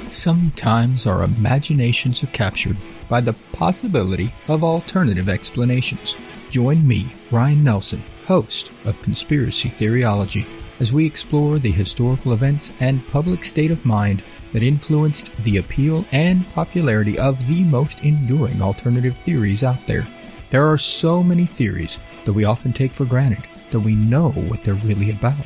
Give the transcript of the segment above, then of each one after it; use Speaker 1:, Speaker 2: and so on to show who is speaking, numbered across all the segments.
Speaker 1: Sometimes our imaginations are captured by the possibility of alternative explanations. Join me, Ryan Nelson, host of Conspiracy Theoryology, as we explore the historical events and public state of mind that influenced the appeal and popularity of the most enduring alternative theories out there. There are so many theories that we often take for granted that we know what they're really about.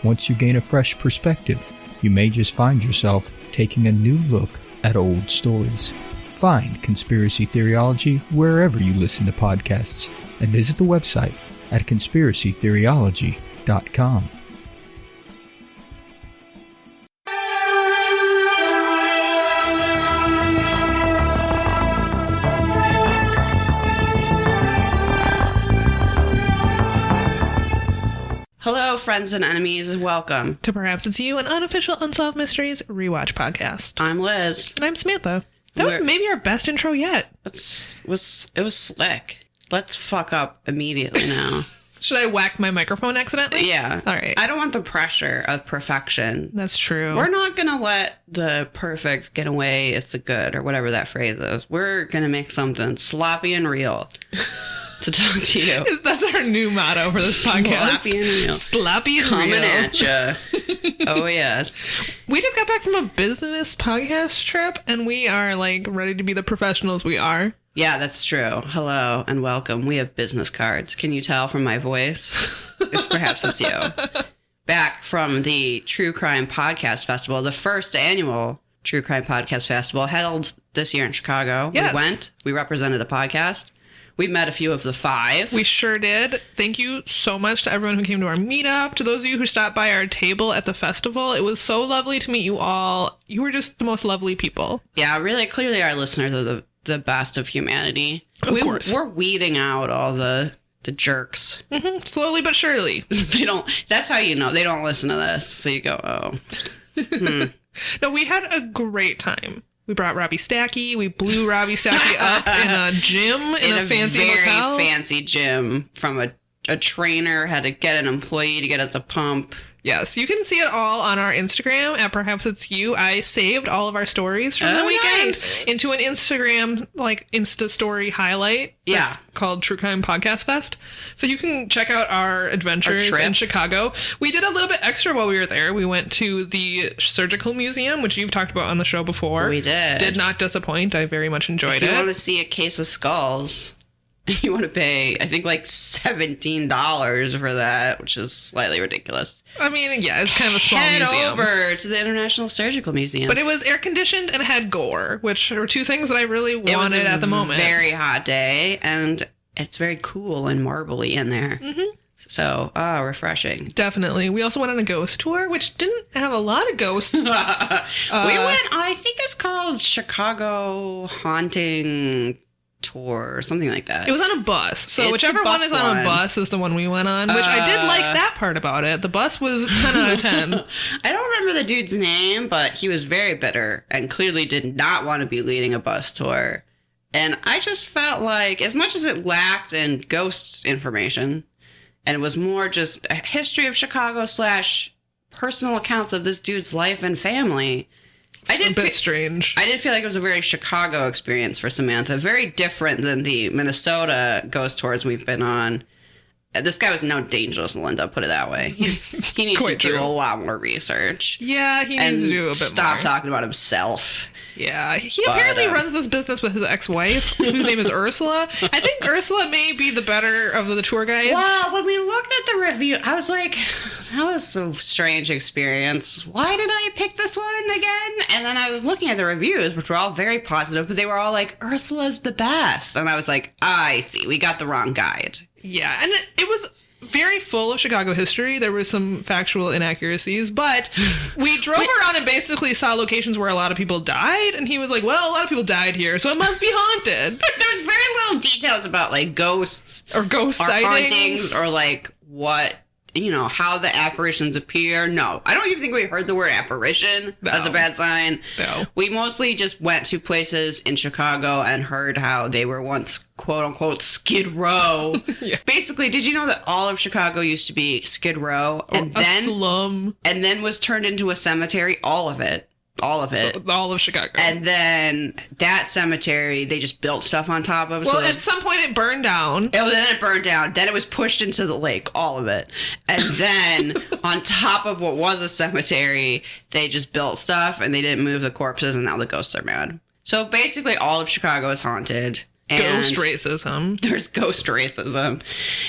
Speaker 1: Once you gain a fresh perspective, you may just find yourself taking a new look at old stories. Find Conspiracy Theoryology wherever you listen to podcasts and visit the website at conspiracytheoryology.com.
Speaker 2: Hello, friends and enemies. Welcome
Speaker 3: to Perhaps It's You, an unofficial Unsolved Mysteries rewatch podcast.
Speaker 2: I'm Liz.
Speaker 3: And I'm Samantha. That was maybe our best intro yet.
Speaker 2: It was slick. Let's fuck up immediately now.
Speaker 3: Should I whack my microphone accidentally?
Speaker 2: Yeah.
Speaker 3: All right.
Speaker 2: I don't want the pressure of perfection.
Speaker 3: That's true.
Speaker 2: We're not going to let the perfect get away if the good, or whatever that phrase is. We're going to make something sloppy and real to talk to you.
Speaker 3: That's our new motto for this podcast.
Speaker 2: Sloppy and real.
Speaker 3: Sloppy and
Speaker 2: Coming
Speaker 3: real.
Speaker 2: at ya. Oh, yes.
Speaker 3: We just got back from a business podcast trip, and we are, ready to be the professionals we are.
Speaker 2: Yeah, that's true. Hello and welcome. We have business cards. Can you tell from my voice? Perhaps it's you. Back from the True Crime Podcast Festival, the first annual True Crime Podcast Festival held this year in Chicago.
Speaker 3: Yes.
Speaker 2: We went. We represented the podcast. We met a few of the five.
Speaker 3: We sure did. Thank you so much to everyone who came to our meetup, to those of you who stopped by our table at the festival. It was so lovely to meet you all. You were just the most lovely people.
Speaker 2: Yeah, really, clearly our listeners are the best of humanity.
Speaker 3: Of course.
Speaker 2: We're weeding out all the jerks.
Speaker 3: Mm-hmm. Slowly but surely.
Speaker 2: They don't. That's how you know they don't listen to this. So you go, oh.
Speaker 3: No, we had a great time. We brought Robbie Stacky. We blew Robbie Stacky up in a gym in a fancy hotel.
Speaker 2: Very fancy gym from a trainer. Had to get an employee to get at the pump.
Speaker 3: Yes, you can see it all on our Instagram at Perhaps It's You. I saved all of our stories from the weekend into an Instagram, Insta story highlight. That's called True Crime Podcast Fest. So you can check out our adventures in Chicago. We did a little bit extra while we were there. We went to the Surgical Museum, which you've talked about on the show before.
Speaker 2: We did.
Speaker 3: Did not disappoint. I very much enjoyed it.
Speaker 2: If you want to see a case of skulls, you want to pay, I think, $17 for that, which is slightly ridiculous.
Speaker 3: I mean, yeah, it's kind of a small museum.
Speaker 2: Head over to the International Surgical Museum.
Speaker 3: But it was air conditioned and had gore, which are two things that I really wanted at the moment.
Speaker 2: It was a very hot day, and it's very cool and marbly in there. Mm-hmm. So, refreshing.
Speaker 3: Definitely. We also went on a ghost tour, which didn't have a lot of ghosts.
Speaker 2: We went, I think it's called Chicago Haunting Tour or something like that.
Speaker 3: It was on a bus. So
Speaker 2: it's
Speaker 3: whichever one is on a bus is the one we went on, which I did like that part about it. The bus was 10 out of 10.
Speaker 2: I don't remember the dude's name, but he was very bitter and clearly did not want to be leading a bus tour. And I just felt like, as much as it lacked in ghosts information, and it was more just a history of Chicago / personal accounts of this dude's life and family,
Speaker 3: a bit strange.
Speaker 2: I did feel like it was a very Chicago experience for Samantha. Very different than the Minnesota ghost tours we've been on. This guy was no dangerous, Linda, put it that way. He needs to do a lot more research.
Speaker 3: Yeah, he needs to do a bit more.
Speaker 2: Stop talking about himself.
Speaker 3: Yeah, he apparently runs this business with his ex-wife, whose name is Ursula. I think Ursula may be the better of the tour guides.
Speaker 2: Well, when we looked at the review, I was like, that was a strange experience. Why did I pick this one again? And then I was looking at the reviews, which were all very positive, but they were all like, Ursula's the best. And I was like, I see, we got the wrong guide.
Speaker 3: Yeah, and it was very full of Chicago history. There were some factual inaccuracies, but we drove around and basically saw locations where a lot of people died, and he was like, well, a lot of people died here, so it must be haunted.
Speaker 2: There's very little details about, ghosts.
Speaker 3: Or ghost sightings.
Speaker 2: Hauntings, or, what how the apparitions appear. No, I don't even think we heard the word apparition. No. That's a bad sign.
Speaker 3: No.
Speaker 2: We mostly just went to places in Chicago and heard how they were once, quote unquote, Skid Row. Yeah. Basically, did you know that all of Chicago used to be Skid Row? And
Speaker 3: a slum.
Speaker 2: And then was turned into a cemetery? All of it. All of
Speaker 3: Chicago.
Speaker 2: And then that cemetery, they just built stuff on top of.
Speaker 3: Well, at some point it burned down.
Speaker 2: Oh, then it burned down. Then it was pushed into the lake, all of it. And then on top of what was a cemetery, they just built stuff and they didn't move the corpses, and now the ghosts are mad. So basically all of Chicago is haunted. And
Speaker 3: ghost racism.
Speaker 2: There's ghost racism.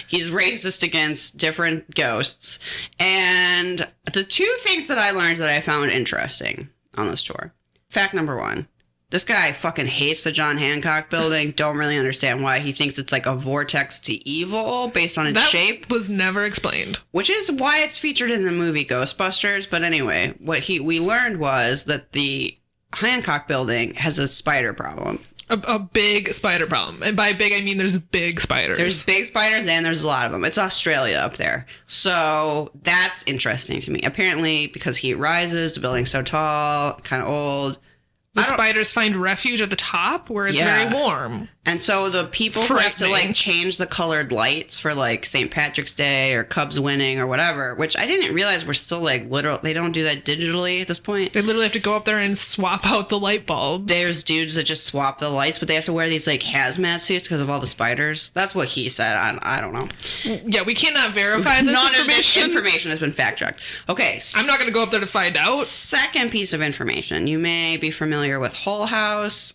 Speaker 2: He's racist against different ghosts. And the two things that I learned that I found interesting on this tour. Fact number 1. This guy fucking hates the John Hancock building. Don't really understand why. He thinks it's like a vortex to evil based on its shape.
Speaker 3: That was never explained.
Speaker 2: Which is why it's featured in the movie Ghostbusters. But anyway, what we learned was that the Hancock building has a spider problem.
Speaker 3: A big spider problem. And by big, I mean there's big spiders.
Speaker 2: There's big spiders and there's a lot of them. It's Australia up there. So that's interesting to me. Apparently, because heat rises, the building's so tall, kind of old.
Speaker 3: The spiders find refuge at the top where it's very warm.
Speaker 2: And so the people who have to like change the colored lights for like St. Patrick's Day or Cubs winning or whatever, which I didn't realize we're still like literal. They don't do that digitally at this point.
Speaker 3: They literally have to go up there and swap out the light bulbs.
Speaker 2: There's dudes that just swap the lights, but they have to wear these like hazmat suits because of all the spiders. That's what he said. I don't know.
Speaker 3: Yeah, we cannot verify this
Speaker 2: None
Speaker 3: information.
Speaker 2: of this information has been fact checked. Okay.
Speaker 3: I'm not going to go up there to find out.
Speaker 2: Second piece of information. You may be familiar with Hull House.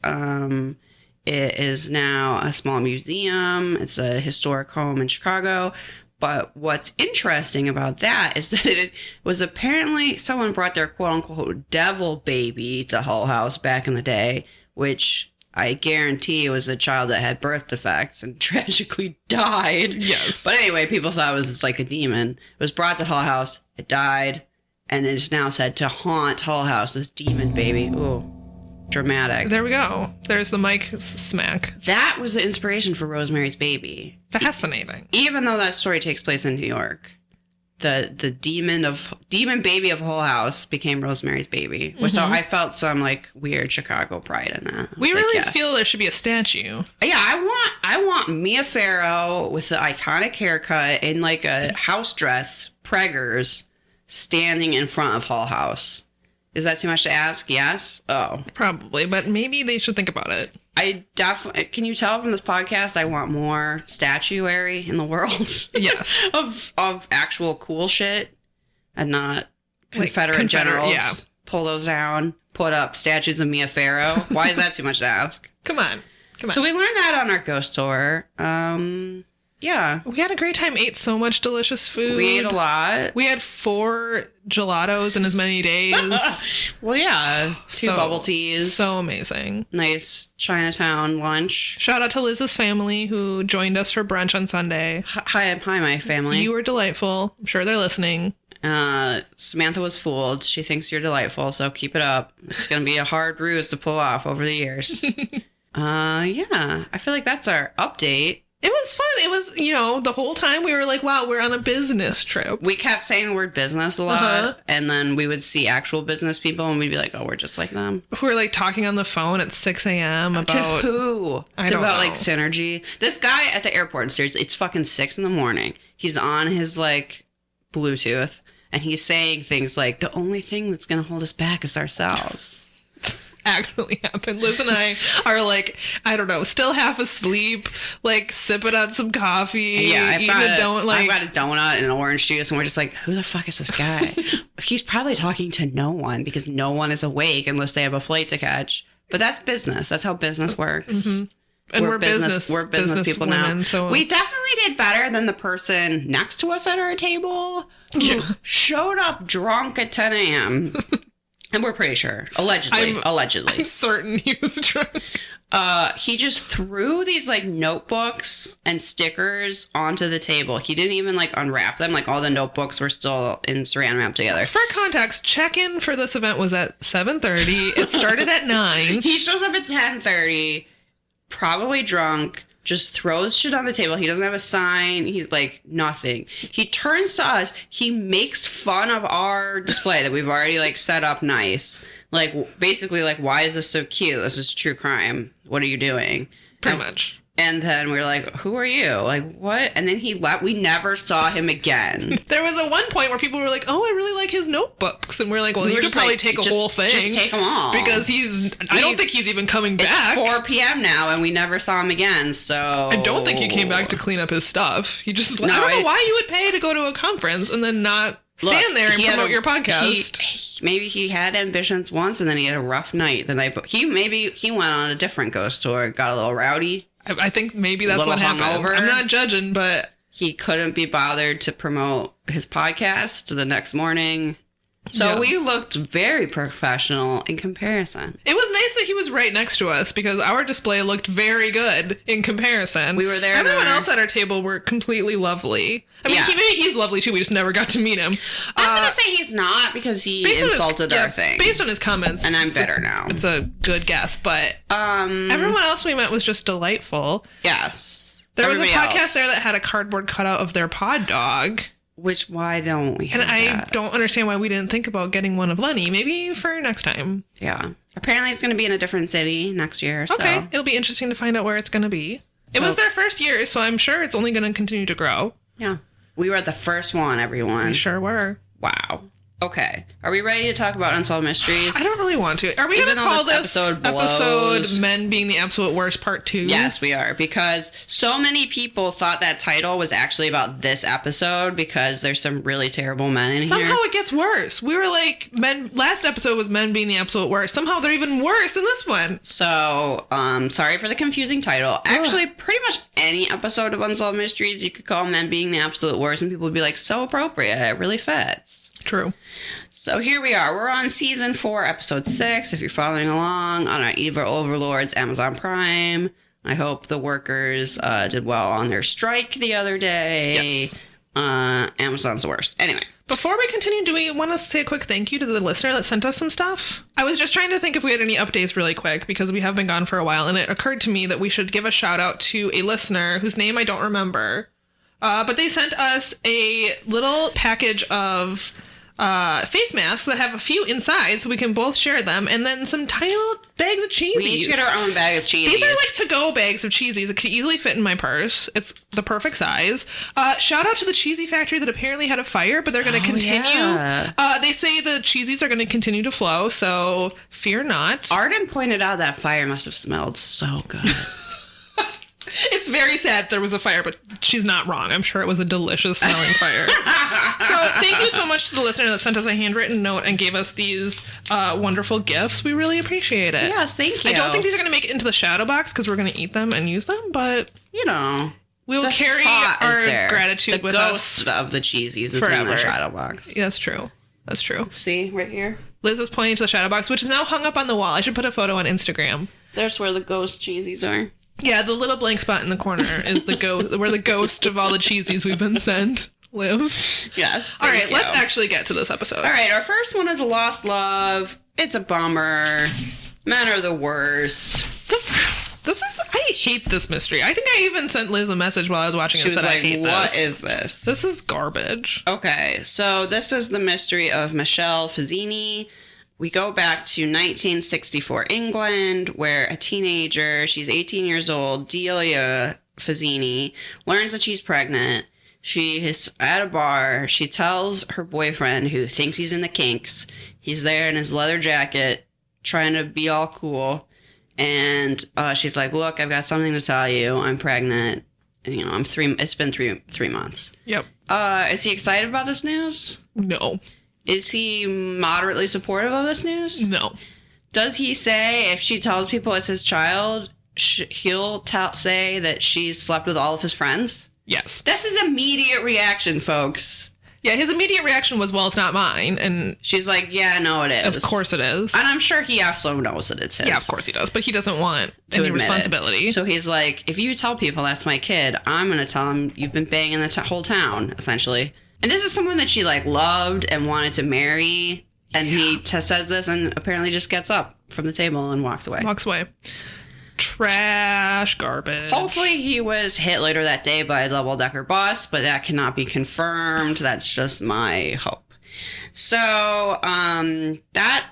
Speaker 2: It is now a small museum. It's a historic home in Chicago. But what's interesting about that is that it was apparently someone brought their quote-unquote devil baby to Hull House back in the day, which I guarantee it was a child that had birth defects and tragically died.
Speaker 3: Yes.
Speaker 2: But anyway, people thought it was like a demon. It was brought to Hull House. It died. And it is now said to haunt Hull House, this demon baby. Ooh. Dramatic.
Speaker 3: There we go. There's the mic smack.
Speaker 2: That was the inspiration for Rosemary's Baby.
Speaker 3: Fascinating.
Speaker 2: Even though that story takes place in New York, the demon baby of Hull House became Rosemary's Baby. Mm-hmm. So I felt some like weird Chicago pride in that.
Speaker 3: We really feel there should be a statue.
Speaker 2: Yeah, I want Mia Farrow with the iconic haircut in like a house dress, preggers, standing in front of Hull House. Is that too much to ask? Yes? Oh.
Speaker 3: Probably, but maybe they should think about it.
Speaker 2: I definitely... Can you tell from this podcast I want more statuary in the world?
Speaker 3: Yes.
Speaker 2: of actual cool shit and not Confederate generals.
Speaker 3: Yeah.
Speaker 2: Pull those down, put up statues of Mia Farrow. Why is that too much to ask?
Speaker 3: Come on.
Speaker 2: So we learned that on our ghost tour. Yeah.
Speaker 3: We had a great time, ate so much delicious food.
Speaker 2: We ate a lot.
Speaker 3: We had 4 gelatos in as many days.
Speaker 2: Well, yeah. 2 bubble teas.
Speaker 3: So amazing.
Speaker 2: Nice Chinatown lunch.
Speaker 3: Shout out to Liz's family who joined us for brunch on Sunday.
Speaker 2: Hi, my family.
Speaker 3: You were delightful. I'm sure they're listening.
Speaker 2: Samantha was fooled. She thinks you're delightful, so keep it up. It's going to be a hard ruse to pull off over the years. Yeah. I feel like that's our update.
Speaker 3: It was fun. It was, the whole time we were like, wow, we're on a business trip.
Speaker 2: We kept saying the word business a lot, and then we would see actual business people, and we'd be like, oh, we're just like them.
Speaker 3: Who were like talking on the phone at 6 a.m. about...
Speaker 2: To who?
Speaker 3: I don't know.
Speaker 2: Like synergy. This guy at the airport, seriously, it's fucking 6 a.m. He's on his like Bluetooth, and he's saying things like, the only thing that's going to hold us back is ourselves.
Speaker 3: Actually happened. Liz and I are like, I don't know, still half asleep, like sipping on some coffee.
Speaker 2: Yeah, I've got a donut and an orange juice, and we're just like, who the fuck is this guy? He's probably talking to no one because no one is awake unless they have a flight to catch. But that's business. That's how business works.
Speaker 3: Mm-hmm. And we're business
Speaker 2: people
Speaker 3: women,
Speaker 2: now.
Speaker 3: So
Speaker 2: we definitely did better than the person next to us at our table who showed up drunk at 10 a.m. And we're pretty sure. Allegedly.
Speaker 3: I'm certain he was drunk.
Speaker 2: He just threw these like notebooks and stickers onto the table. He didn't even like unwrap them. Like all the notebooks were still in saran wrap together.
Speaker 3: For context, check-in for this event was at 7:30. It started at 9.
Speaker 2: He shows up at 10:30, probably drunk, just throws shit on the table. He doesn't have a sign. He like nothing. He turns to us. He makes fun of our display that we've already like set up nice. Like basically like, why is this so cute? This is true crime. What are you doing?
Speaker 3: Pretty much.
Speaker 2: And then we were like, who are you? Like, what? And then he left. We never saw him again.
Speaker 3: There was a one point where people were like, oh, I really like his notebooks. And we're like, well, you could probably take a whole thing.
Speaker 2: Just take them all.
Speaker 3: Because I don't think he's even coming back.
Speaker 2: It's 4 p.m. now, and we never saw him again, so...
Speaker 3: I don't think he came back to clean up his stuff. He just... I don't know why you would pay to go to a conference and then not stand there and promote your podcast.
Speaker 2: Maybe he had ambitions once, and then he had a rough night the night before. Maybe he went on a different ghost tour, got a little rowdy.
Speaker 3: I think maybe that's what happened. I'm not judging, but...
Speaker 2: He couldn't be bothered to promote his podcast the next morning. So we looked very professional in comparison.
Speaker 3: It was nice that he was right next to us because our display looked very good in comparison.
Speaker 2: We were there.
Speaker 3: Everyone else at our table were completely lovely. I mean, maybe he's lovely too. We just never got to meet him.
Speaker 2: I'm going to say he's not because he insulted our thing.
Speaker 3: Based on his comments.
Speaker 2: And I'm better now.
Speaker 3: It's a good guess, but everyone else we met was just delightful.
Speaker 2: Yes.
Speaker 3: There was a podcast there that had a cardboard cutout of their pod dog.
Speaker 2: Why don't we have
Speaker 3: that? I don't understand why we didn't think about getting one of Lenny. Maybe for next time.
Speaker 2: Yeah. Apparently it's going to be in a different city next year.
Speaker 3: Okay. So. It'll be interesting to find out where it's going to be. It was their first year, so I'm sure it's only going to continue to grow.
Speaker 2: Yeah. We were at the first one, everyone.
Speaker 3: We sure were.
Speaker 2: Wow. Okay. Are we ready to talk about Unsolved Mysteries?
Speaker 3: I don't really want to. Are we going to call this episode Men Being the Absolute Worst Part 2?
Speaker 2: Yes, we are. Because so many people thought that title was actually about this episode because there's some really terrible men in here.
Speaker 3: Somehow it gets worse. We were like, last episode was Men Being the Absolute Worst. Somehow they're even worse in this one.
Speaker 2: So, sorry for the confusing title. Actually, pretty much any episode of Unsolved Mysteries you could call Men Being the Absolute Worst and people would be like, so appropriate. It really fits.
Speaker 3: True.
Speaker 2: So here we are. We're on season 4, episode 6. If you're following along on our Evil Overlords Amazon Prime, I hope the workers did well on their strike the other day.
Speaker 3: Yes.
Speaker 2: Amazon's the worst. Anyway.
Speaker 3: Before we continue, do we want to say a quick thank you to the listener that sent us some stuff? I was just trying to think if we had any updates really quick because we have been gone for a while, and it occurred to me that we should give a shout out to a listener whose name I don't remember. But they sent us a little package of face masks that have a few inside so we can both share them, and then some tiny little bags of cheesies.
Speaker 2: We each get our own bag of cheesies.
Speaker 3: These are like to-go bags of cheesies. It could easily fit in my purse. It's the perfect size. Shout out to the Cheesy Factory that apparently had a fire, but they're going to continue.
Speaker 2: Yeah.
Speaker 3: They say the cheesies are going to continue to flow, so fear not.
Speaker 2: Arden pointed out that fire must have smelled so good.
Speaker 3: It's very sad there was a fire, but she's not wrong. I'm sure it was a delicious smelling fire. So thank you so much to the listener that sent us a handwritten note and gave us these wonderful gifts. We really appreciate it.
Speaker 2: Yes, thank you.
Speaker 3: I don't think these are going to make it into the shadow box because we're going to eat them and use them, but
Speaker 2: you know,
Speaker 3: we will carry our gratitude with us.
Speaker 2: The ghost of the cheesies is
Speaker 3: forever.
Speaker 2: In the shadow box.
Speaker 3: Yeah, that's true. That's true.
Speaker 2: See, right here.
Speaker 3: Liz is pointing to the shadow box, which is now hung up on the wall. I should put a photo on Instagram.
Speaker 2: There's where the ghost cheesies are.
Speaker 3: Yeah, the little blank spot in the corner is the where the ghost of all the cheesies we've been sent lives.
Speaker 2: Yes.
Speaker 3: All right, let's actually get to this episode.
Speaker 2: All right, our first one is a lost love. It's a bummer. Men are the worst.
Speaker 3: I hate this mystery. I think I even sent Liz a message while I was watching it.
Speaker 2: She was like,
Speaker 3: what
Speaker 2: is this?
Speaker 3: This is garbage.
Speaker 2: Okay, so this is the mystery of Michelle Fazzini. We go back to 1964 England, where a teenager, she's 18 years old, Delia Fazzini, learns that she's pregnant. She is at a bar. She tells her boyfriend, who thinks he's in the kinks, he's there in his leather jacket, trying to be all cool. And she's like, look, I've got something to tell you. I'm pregnant. And, you know, it's been three months.
Speaker 3: Yep.
Speaker 2: Is he excited about this news?
Speaker 3: No.
Speaker 2: Is he moderately supportive of this news?
Speaker 3: No.
Speaker 2: Does he say if she tells people it's his child, he'll say that she's slept with all of his friends?
Speaker 3: Yes.
Speaker 2: That's his immediate reaction, folks.
Speaker 3: Yeah, his immediate reaction was, well, it's not mine. And
Speaker 2: she's like, yeah, no, it is.
Speaker 3: Of course it is.
Speaker 2: And I'm sure he also knows that it's his.
Speaker 3: Yeah, of course he does. But he doesn't want any responsibility.
Speaker 2: So he's like, if you tell people that's my kid, I'm going to tell them you've been banging the whole town, essentially. And this is someone that she, like, loved and wanted to marry. And he says this and apparently just gets up from the table and walks away.
Speaker 3: Trash, garbage.
Speaker 2: Hopefully he was hit later that day by a double-decker bus, but that cannot be confirmed. That's just my hope. So, God, I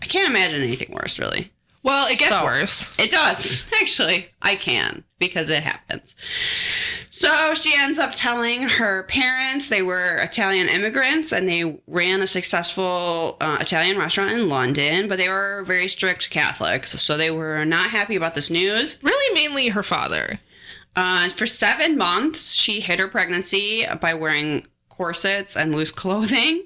Speaker 2: can't imagine anything worse, really.
Speaker 3: Well, it gets worse.
Speaker 2: It does. Actually, I can, because it happens. So she ends up telling her parents they were Italian immigrants and they ran a successful Italian restaurant in London, but they were very strict Catholics, so they were not happy about this news.
Speaker 3: Really, mainly her father.
Speaker 2: For 7 months, she hid her pregnancy by wearing corsets and loose clothing,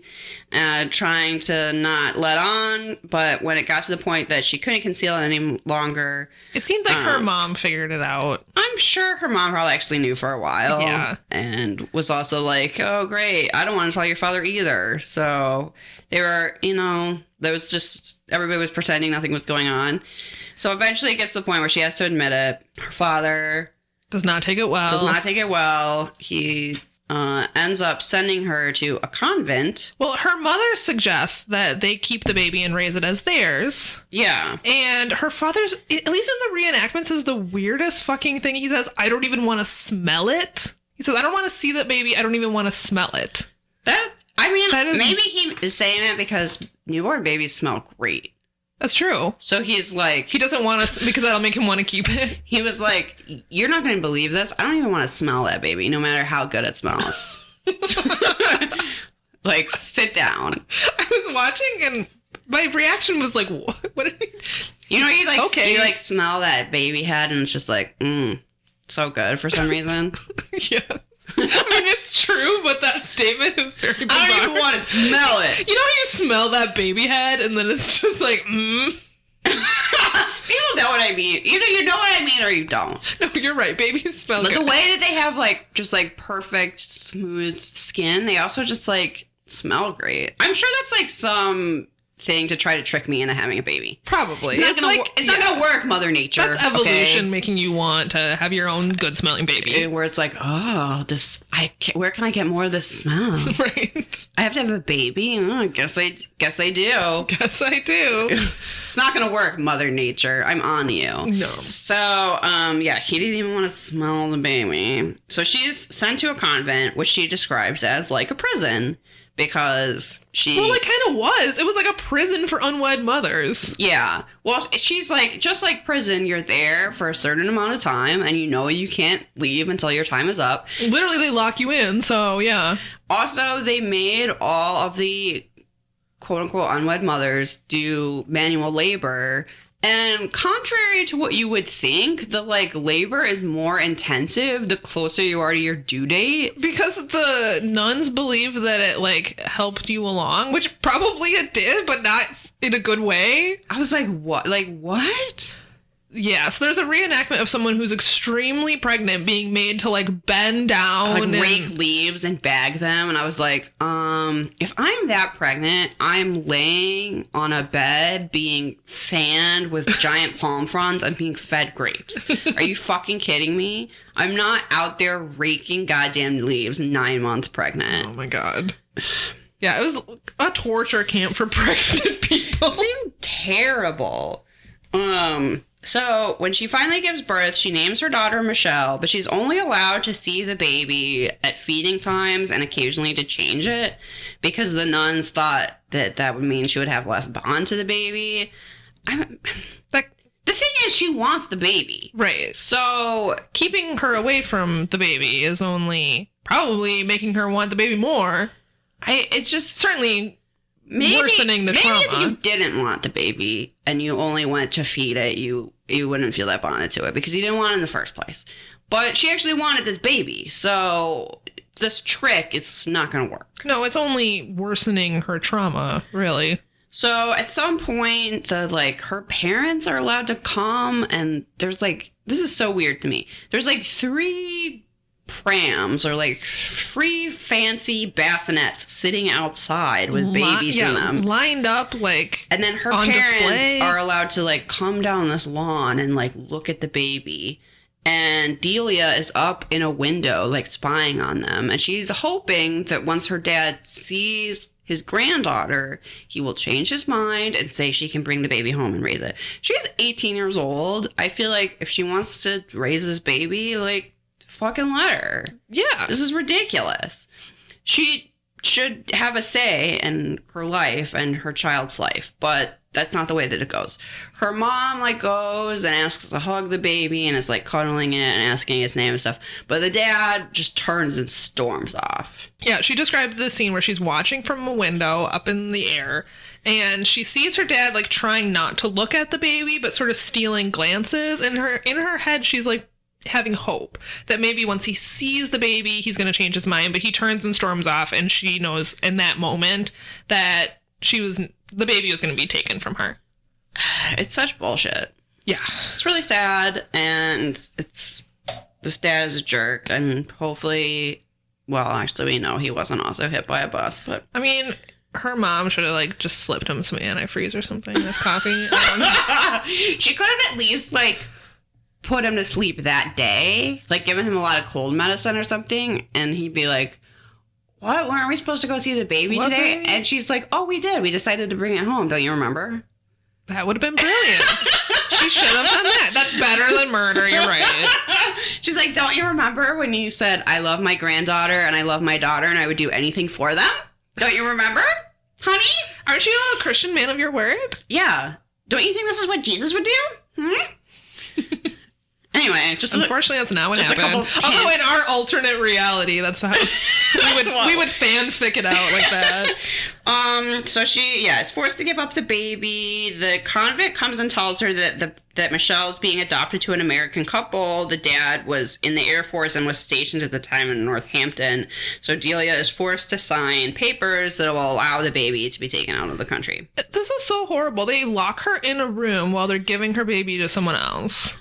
Speaker 2: trying to not let on, but when it got to the point that she couldn't conceal it any longer,
Speaker 3: it seems like her mom figured it out. I'm
Speaker 2: sure her mom probably actually knew for a while, and was also like, oh great, I don't want to tell your father either. So they were, there was just, everybody was pretending nothing was going on. So eventually it gets to the point where she has to admit it. Her father
Speaker 3: does not take it well.
Speaker 2: He ends up sending her to a convent.
Speaker 3: Well, her mother suggests that they keep the baby and raise it as theirs.
Speaker 2: Yeah.
Speaker 3: And her father's, at least in the reenactments, is the weirdest fucking thing. He says, I don't even want to smell it. He says, I don't want to see that baby. I don't even want to smell it.
Speaker 2: Maybe he is saying it because newborn babies smell great.
Speaker 3: That's true.
Speaker 2: So he's like...
Speaker 3: He doesn't want us, because that'll make him want to keep it.
Speaker 2: He was like, you're not going to believe this. I don't even want to smell that baby, no matter how good it smells. Like, sit down.
Speaker 3: I was watching, and my reaction was like, what are
Speaker 2: you... You smell that baby head, and it's just like, so good for some reason.
Speaker 3: Yeah. I mean, it's true, but that statement is very bizarre.
Speaker 2: I don't even want to smell it.
Speaker 3: You know how you smell that baby head and then it's just like,
Speaker 2: People know what I mean. Either you know what I mean or you don't.
Speaker 3: No, you're right. Babies smell good.
Speaker 2: But the way that they have, just perfect, smooth skin, they also just, smell great. I'm sure that's, some thing to try to trick me into having a baby.
Speaker 3: Probably.
Speaker 2: It's not gonna work, Mother Nature.
Speaker 3: That's evolution making you want to have your own good smelling baby.
Speaker 2: Where it's like, where can I get more of this smell?
Speaker 3: Right.
Speaker 2: I have to have a baby. I guess I do.
Speaker 3: Guess I do.
Speaker 2: It's not gonna work, Mother Nature. I'm on you.
Speaker 3: No.
Speaker 2: So, he didn't even want to smell the baby. So she's sent to a convent, which she describes as like a prison. Because she...
Speaker 3: Well, it kind of was. It was like a prison for unwed mothers.
Speaker 2: Yeah. Well, she's like, just like prison, you're there for a certain amount of time, and you can't leave until your time is up.
Speaker 3: Literally, they lock you in, so yeah.
Speaker 2: Also, they made all of the quote-unquote unwed mothers do manual labor. And contrary to what you would think, the labor is more intensive the closer you are to your due date.
Speaker 3: Because the nuns believe that it helped you along, which probably it did, but not in a good way.
Speaker 2: I was like, what? What?
Speaker 3: Yeah, so there's a reenactment of someone who's extremely pregnant being made to bend down and
Speaker 2: rake leaves and bag them, and I was like, if I'm that pregnant, I'm laying on a bed being fanned with giant palm fronds and being fed grapes. Are you fucking kidding me? I'm not out there raking goddamn leaves 9 months pregnant.
Speaker 3: Oh my god. Yeah, it was a torture camp for pregnant people.
Speaker 2: It seemed terrible. So when she finally gives birth, she names her daughter Michelle, but she's only allowed to see the baby at feeding times and occasionally to change it because the nuns thought that would mean she would have less bond to the baby. The thing is, she wants the baby.
Speaker 3: Right.
Speaker 2: So
Speaker 3: keeping her away from the baby is only probably making her want the baby more.
Speaker 2: It's just
Speaker 3: certainly... worsening the trauma.
Speaker 2: Maybe if you didn't want the baby and you only went to feed it, you wouldn't feel that bonded to it because you didn't want it in the first place. But she actually wanted this baby, so this trick is not going to work.
Speaker 3: No, it's only worsening her trauma, really.
Speaker 2: So at some point, her parents are allowed to come, and there's this is so weird to me. There's 3 prams or free fancy bassinets sitting outside with babies in them
Speaker 3: lined up
Speaker 2: and then her parents display. Are allowed to come down this lawn and look at the baby, and Delia is up in a window spying on them, and she's hoping that once her dad sees his granddaughter, he will change his mind and say she can bring the baby home and raise it. She's 18 years old. I feel like if she wants to raise this baby, like, fucking let her.
Speaker 3: Yeah.
Speaker 2: This is ridiculous. She should have a say in her life and her child's life, but that's not the way that it goes. Her mom, like, goes and asks to hug the baby and is, like, cuddling it and asking its name and stuff. But the dad just turns and storms off.
Speaker 3: Yeah, she described the scene where she's watching from a window up in the air, and she sees her dad, like, trying not to look at the baby, but sort of stealing glances. And in her head, she's, like, having hope that maybe once he sees the baby, he's going to change his mind. But he turns and storms off, and she knows in that moment that the baby was going to be taken from her.
Speaker 2: It's such bullshit.
Speaker 3: Yeah.
Speaker 2: It's really sad, and this dad is a jerk, and hopefully, well, actually, we know he wasn't also hit by a bus, but...
Speaker 3: I mean, her mom should have, like, just slipped him some antifreeze or something as coffee.
Speaker 2: She could have at least, like, put him to sleep that day, like, given him a lot of cold medicine or something, and he'd be like, what? Weren't we supposed to go see the baby today? Baby? And she's like, oh, we did. We decided to bring it home. Don't you remember?
Speaker 3: That would have been brilliant. She should have done that. That's better than murder. You're right.
Speaker 2: She's like, don't you remember when you said, I love my granddaughter and I love my daughter and I would do anything for them? Don't you remember, honey?
Speaker 3: Aren't you a Christian man of your word?
Speaker 2: Yeah. Don't you think this is what Jesus would do? Anyway, just
Speaker 3: unfortunately, that's not what happened. Although in our alternate reality, that's how we would fanfic it out like that.
Speaker 2: So she is forced to give up the baby. The convict comes and tells her that Michelle's being adopted to an American couple. The dad was in the Air Force and was stationed at the time in Northampton. So Delia is forced to sign papers that will allow the baby to be taken out of the country.
Speaker 3: This is so horrible. They lock her in a room while they're giving her baby to someone else.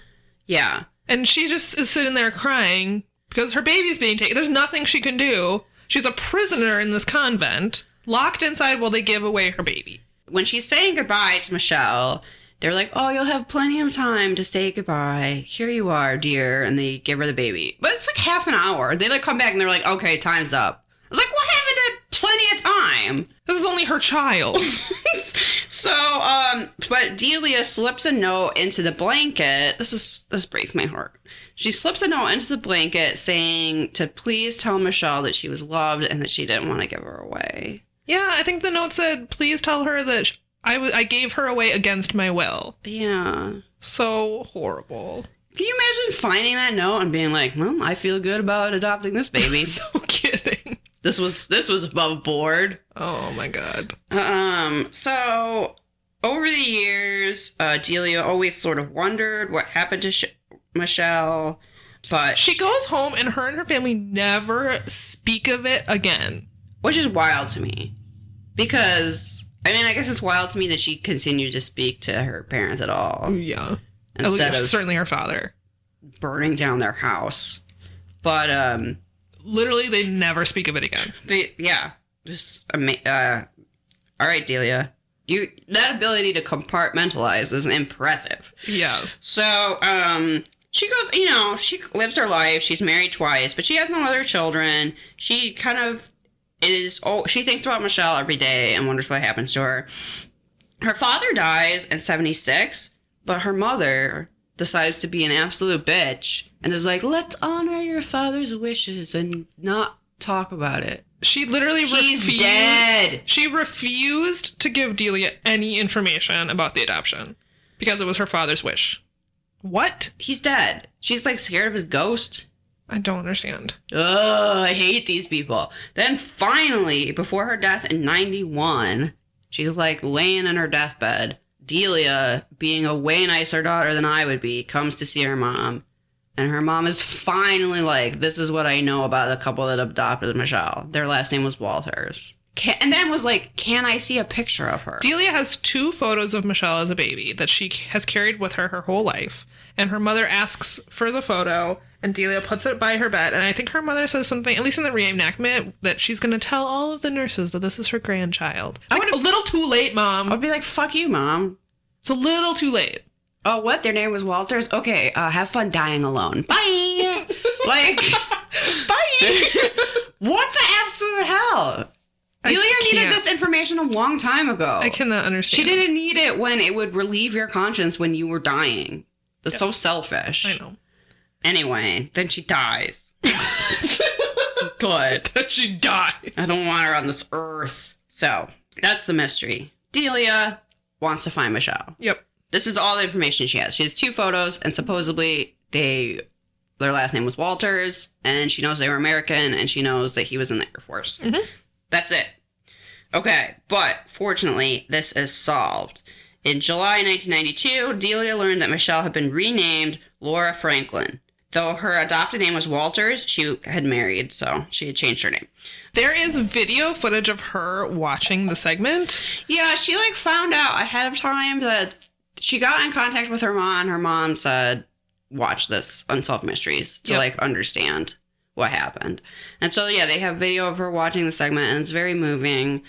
Speaker 2: Yeah.
Speaker 3: And she just is sitting there crying because her baby's being taken. There's nothing she can do. She's a prisoner in this convent, locked inside while they give away her baby.
Speaker 2: When she's saying goodbye to Michelle, they're like, oh, you'll have plenty of time to say goodbye. Here you are, dear. And they give her the baby. But it's like half an hour. They like come back and they're like, okay, time's up. I was like, what happened to plenty of time?
Speaker 3: This is only her child.
Speaker 2: So, but Delia slips a note into the blanket. This breaks my heart. She slips a note into the blanket saying to please tell Michelle that she was loved and that she didn't want to give her away.
Speaker 3: Yeah, I think the note said, please tell her that I gave her away against my will.
Speaker 2: Yeah.
Speaker 3: So horrible.
Speaker 2: Can you imagine finding that note and being like, well, I feel good about adopting this baby.
Speaker 3: No kidding.
Speaker 2: This was above board.
Speaker 3: Oh my god.
Speaker 2: So over the years, Delia always sort of wondered what happened to Michelle, but
Speaker 3: she goes home and her family never speak of it again,
Speaker 2: which is wild to me. Because I mean, I guess it's wild to me that she continued to speak to her parents at all.
Speaker 3: Yeah,
Speaker 2: instead of
Speaker 3: certainly her father
Speaker 2: burning down their house. But
Speaker 3: literally, they never speak of it again.
Speaker 2: All right, Delia. That ability to compartmentalize is impressive.
Speaker 3: Yeah.
Speaker 2: So, she goes, she lives her life. She's married twice, but she has no other children. She kind of she thinks about Michelle every day and wonders what happens to her. Her father dies in 1976, but her mother decides to be an absolute bitch and is like, let's honor your father's wishes and not talk about it.
Speaker 3: She literally
Speaker 2: refused. Dead.
Speaker 3: She refused to give Delia any information about the adoption because it was her father's wish. What?
Speaker 2: He's dead. She's like scared of his ghost.
Speaker 3: I don't understand.
Speaker 2: Ugh, I hate these people. Then finally, before her death in 1991, she's like laying in her deathbed. Delia, being a way nicer daughter than I would be, comes to see her mom. And her mom is finally like, this is what I know about the couple that adopted Michelle. Their last name was Walters. And then was like, can I see a picture of her?
Speaker 3: Delia has 2 photos of Michelle as a baby that she has carried with her whole life. And her mother asks for the photo, and Delia puts it by her bed. And I think her mother says something, at least in the reenactment, that she's going to tell all of the nurses that this is her grandchild. A little too late, Mom.
Speaker 2: I'd be like, fuck you, Mom.
Speaker 3: It's a little too late.
Speaker 2: Oh, what? Their name was Walters? Okay, have fun dying alone. Bye! Like,
Speaker 3: bye!
Speaker 2: What the absolute hell? Delia needed this information a long time ago.
Speaker 3: I cannot understand.
Speaker 2: She didn't need it when it would relieve your conscience when you were dying. That's so selfish.
Speaker 3: I know.
Speaker 2: Anyway, then she dies. Good.
Speaker 3: Then she dies.
Speaker 2: I don't want her on this earth. So, that's the mystery. Delia wants to find Michelle.
Speaker 3: Yep.
Speaker 2: This is all the information she has. She has 2 photos, and supposedly their last name was Walters, and she knows they were American, and she knows that he was in the Air Force.
Speaker 3: Mm-hmm.
Speaker 2: That's it. Okay, but fortunately, this is solved. In July 1992, Delia learned that Michelle had been renamed Laura Franklin. Though her adopted name was Walters, she had married, so she had changed her name.
Speaker 3: There is video footage of her watching the segment.
Speaker 2: Yeah, she found out ahead of time that she got in contact with her mom, and her mom said, watch this Unsolved Mysteries to understand what happened. And so, yeah, they have video of her watching the segment, and it's very moving.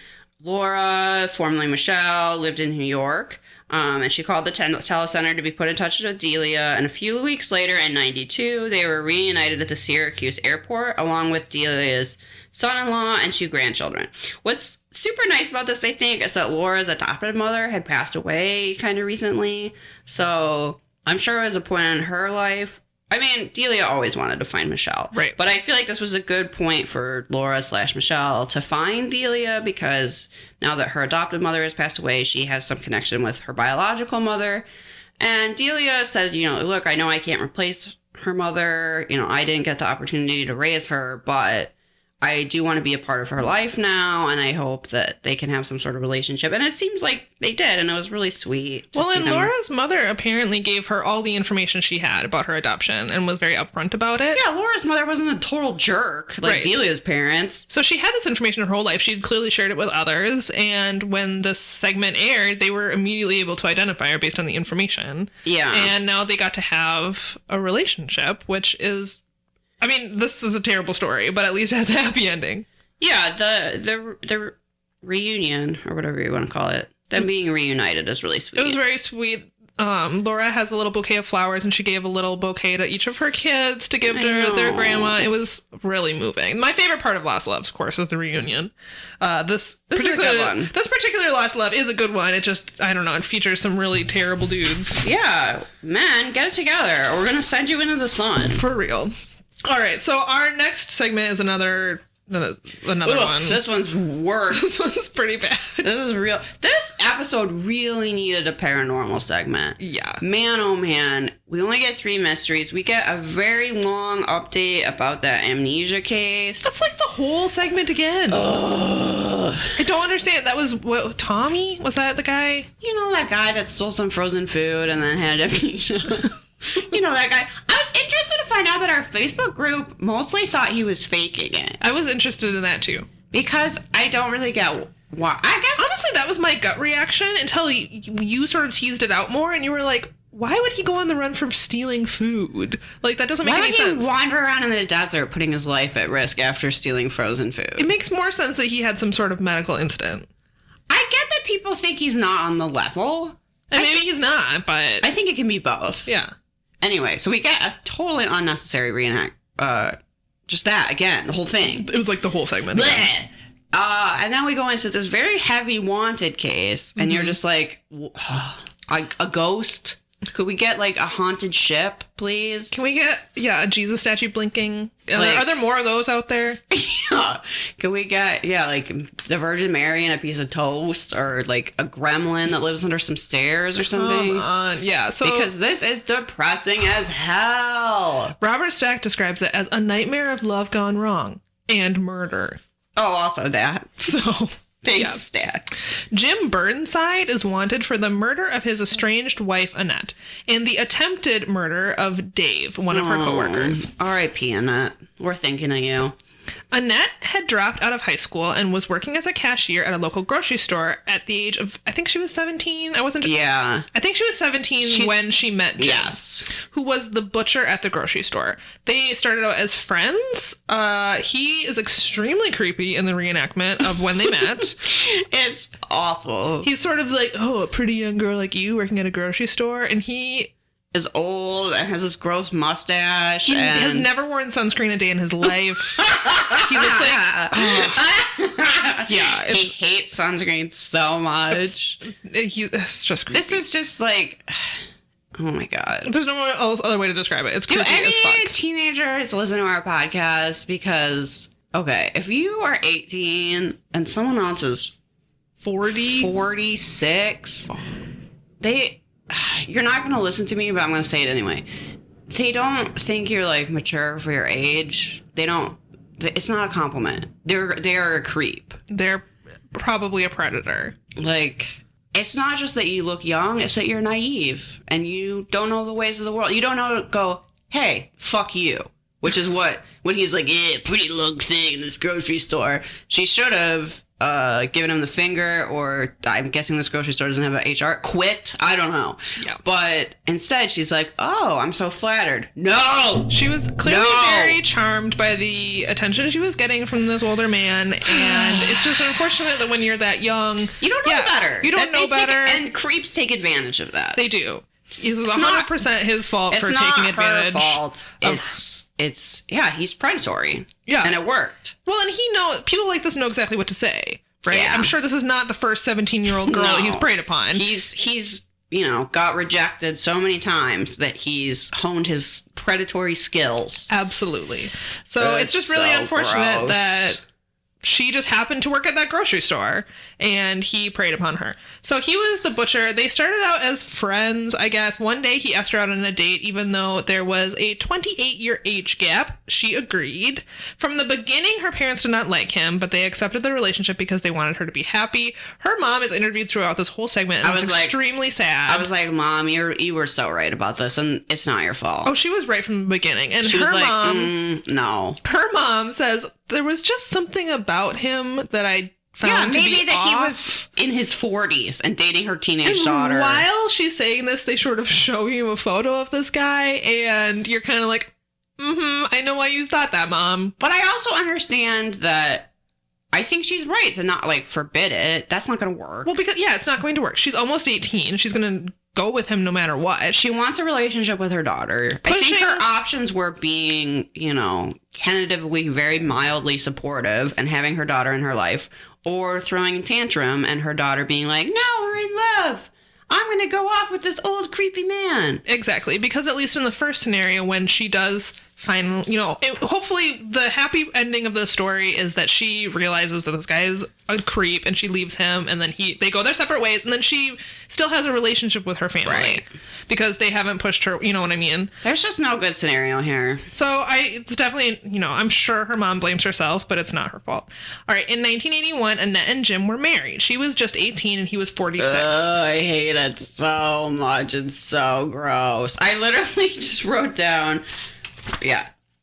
Speaker 2: Laura, formerly Michelle, lived in New York. And she called the telecenter to be put in touch with Delia. And a few weeks later, in 92, they were reunited at the Syracuse airport, along with Delia's son-in-law and 2 grandchildren. What's super nice about this, I think, is that Laura's adopted mother had passed away kind of recently. So I'm sure it was a point in her life. I mean, Delia always wanted to find Michelle.
Speaker 3: Right.
Speaker 2: But I feel like this was a good point for Laura/Michelle to find Delia, because now that her adopted mother has passed away, she has some connection with her biological mother. And Delia says, look, I know I can't replace her mother. I didn't get the opportunity to raise her, but I do want to be a part of her life now, and I hope that they can have some sort of relationship. And it seems like they did, and it was really sweet.
Speaker 3: Well, and Laura's mother apparently gave her all the information she had about her adoption and was very upfront about it.
Speaker 2: Yeah, Laura's mother wasn't a total jerk like Delia's parents.
Speaker 3: So she had this information her whole life. She'd clearly shared it with others, and when this segment aired, they were immediately able to identify her based on the information.
Speaker 2: Yeah.
Speaker 3: And now they got to have a relationship, which is... I mean, this is a terrible story, but at least it has a happy ending.
Speaker 2: Yeah, the reunion, or whatever you want to call it, them being reunited is really sweet.
Speaker 3: It was very sweet. Laura has a little bouquet of flowers, and she gave a little bouquet to each of her kids to give to their grandma. It was really moving. My favorite part of Lost Loves, of course, is the reunion. This is a good one. This particular Lost Love is a good one. It just, I don't know, it features some really terrible dudes.
Speaker 2: Yeah, man, get it together. We're going to send you into the sun.
Speaker 3: For real. All right, so our next segment is another one.
Speaker 2: This one's worse.
Speaker 3: This one's pretty bad.
Speaker 2: This is real. This episode really needed a paranormal segment.
Speaker 3: Yeah.
Speaker 2: Man, oh man. We only get 3 mysteries. We get a very long update about that amnesia case.
Speaker 3: That's like the whole segment again.
Speaker 2: Ugh.
Speaker 3: I don't understand. That was what, Tommy? Was that the guy?
Speaker 2: That guy that stole some frozen food and then had amnesia. That guy. I was interested to find out that our Facebook group mostly thought he was faking it.
Speaker 3: I was interested in that too.
Speaker 2: Because I don't really get why. I guess...
Speaker 3: Honestly, that was my gut reaction until you sort of teased it out more, and you were like, why would he go on the run from stealing food? Like, that doesn't make any sense.
Speaker 2: Why would he wander around in the desert putting his life at risk after stealing frozen food?
Speaker 3: It makes more sense that he had some sort of medical incident.
Speaker 2: I get that people think he's not on the level.
Speaker 3: And maybe he's not, but...
Speaker 2: I think it can be both.
Speaker 3: Yeah.
Speaker 2: Anyway, so we get a totally unnecessary reenact. Just that, again, the whole thing.
Speaker 3: It was like the whole segment.
Speaker 2: And then we go into this very heavy wanted case, and you're just like, a ghost? Could we get, a haunted ship, please?
Speaker 3: Can we get, a Jesus statue blinking? Are there more of those out there?
Speaker 2: Yeah. Can we get, the Virgin Mary and a piece of toast, or, a gremlin that lives under some stairs or something?
Speaker 3: Come on. Yeah, so...
Speaker 2: Because this is depressing as hell.
Speaker 3: Robert Stack describes it as a nightmare of love gone wrong and murder.
Speaker 2: Oh, also that.
Speaker 3: So...
Speaker 2: Thanks, Stack.
Speaker 3: Jim Burnside is wanted for the murder of his estranged wife, Annette, and the attempted murder of Dave, one of her coworkers.
Speaker 2: R.I.P. Annette. We're thinking of you.
Speaker 3: Annette had dropped out of high school and was working as a cashier at a local grocery store at the age of, I think she was 17. I think she was 17 when she met Jim, who was the butcher at the grocery store. They started out as friends. He is extremely creepy in the reenactment of when they met.
Speaker 2: It's awful.
Speaker 3: He's sort of like, a pretty young girl like you working at a grocery store, and he...
Speaker 2: is old and has this gross mustache.
Speaker 3: He has never worn sunscreen a day in his life. He looks like Yeah.
Speaker 2: He hates sunscreen so much.
Speaker 3: It's just creepy.
Speaker 2: This is just like, oh my God.
Speaker 3: There's no other way to describe it. It's creepy as fuck. Do any
Speaker 2: teenagers listen to our podcast? Because, okay, if you are 18 and someone else is 46, you're not going to listen to me, but I'm going to say it anyway. They don't think you're like mature for your age. It's not a compliment. They are a creep.
Speaker 3: They're probably a predator.
Speaker 2: Like, it's not just that you look young, it's that you're naive and you don't know the ways of the world. You don't know to go, hey, fuck you. Which is when he's like, yeah, pretty long thing in this grocery store. She should have given him the finger, or I'm guessing this grocery store doesn't have an HR. Quit. I don't know. Yeah. But instead, she's like, oh, I'm so flattered. No!
Speaker 3: She was clearly very charmed by the attention she was getting from this older man, and it's just unfortunate that when you're that young...
Speaker 2: You don't know better.
Speaker 3: You don't know better.
Speaker 2: And creeps take advantage of that.
Speaker 3: They do. This is 100% his fault for taking advantage.
Speaker 2: It's not her fault. He's predatory.
Speaker 3: Yeah.
Speaker 2: And it worked.
Speaker 3: Well, and people like this know exactly what to say, right? Yeah. I'm sure this is not the first 17-year-old girl he's preyed upon.
Speaker 2: He's got rejected so many times that he's honed his predatory skills.
Speaker 3: Absolutely. So it's just really unfortunate that she just happened to work at that grocery store, and he preyed upon her. So he was the butcher. They started out as friends, I guess. One day he asked her out on a date, even though there was a 28-year age gap. She agreed. From the beginning, her parents did not like him, but they accepted the relationship because they wanted her to be happy. Her mom is interviewed throughout this whole segment, and it's extremely sad.
Speaker 2: I was like, Mom, you were so right about this, and it's not your fault.
Speaker 3: Oh, she was right from the beginning. And
Speaker 2: she was like, mom, no.
Speaker 3: Her mom says, there was just something about him that I found to be
Speaker 2: maybe that
Speaker 3: off.
Speaker 2: He was in his 40s and dating her teenage daughter.
Speaker 3: While she's saying this, they sort of show you a photo of this guy, and you're kind of like, I know why you thought that, Mom.
Speaker 2: But I also understand that I think she's right to not, forbid it. That's not going to work.
Speaker 3: Well, because, it's not going to work. She's almost 18. She's going to go with him no matter what.
Speaker 2: She wants a relationship with her daughter. I think her options were being, tentatively very mildly supportive and having her daughter in her life, or throwing a tantrum and her daughter being like, no, we're in love. I'm going to go off with this old creepy man.
Speaker 3: Exactly. Because at least in the first scenario, when she does finally, hopefully the happy ending of the story is that she realizes that this guy is a creep and she leaves him, and then they go their separate ways, and then she still has a relationship with her family. Right. Because they haven't pushed her, you know what I mean?
Speaker 2: There's just no good scenario here.
Speaker 3: So it's definitely, I'm sure her mom blames herself, but it's not her fault. All right, in 1981, Annette and Jim were married. She was just 18 and he was 46.
Speaker 2: I hate it so much. It's so gross. I literally just wrote down,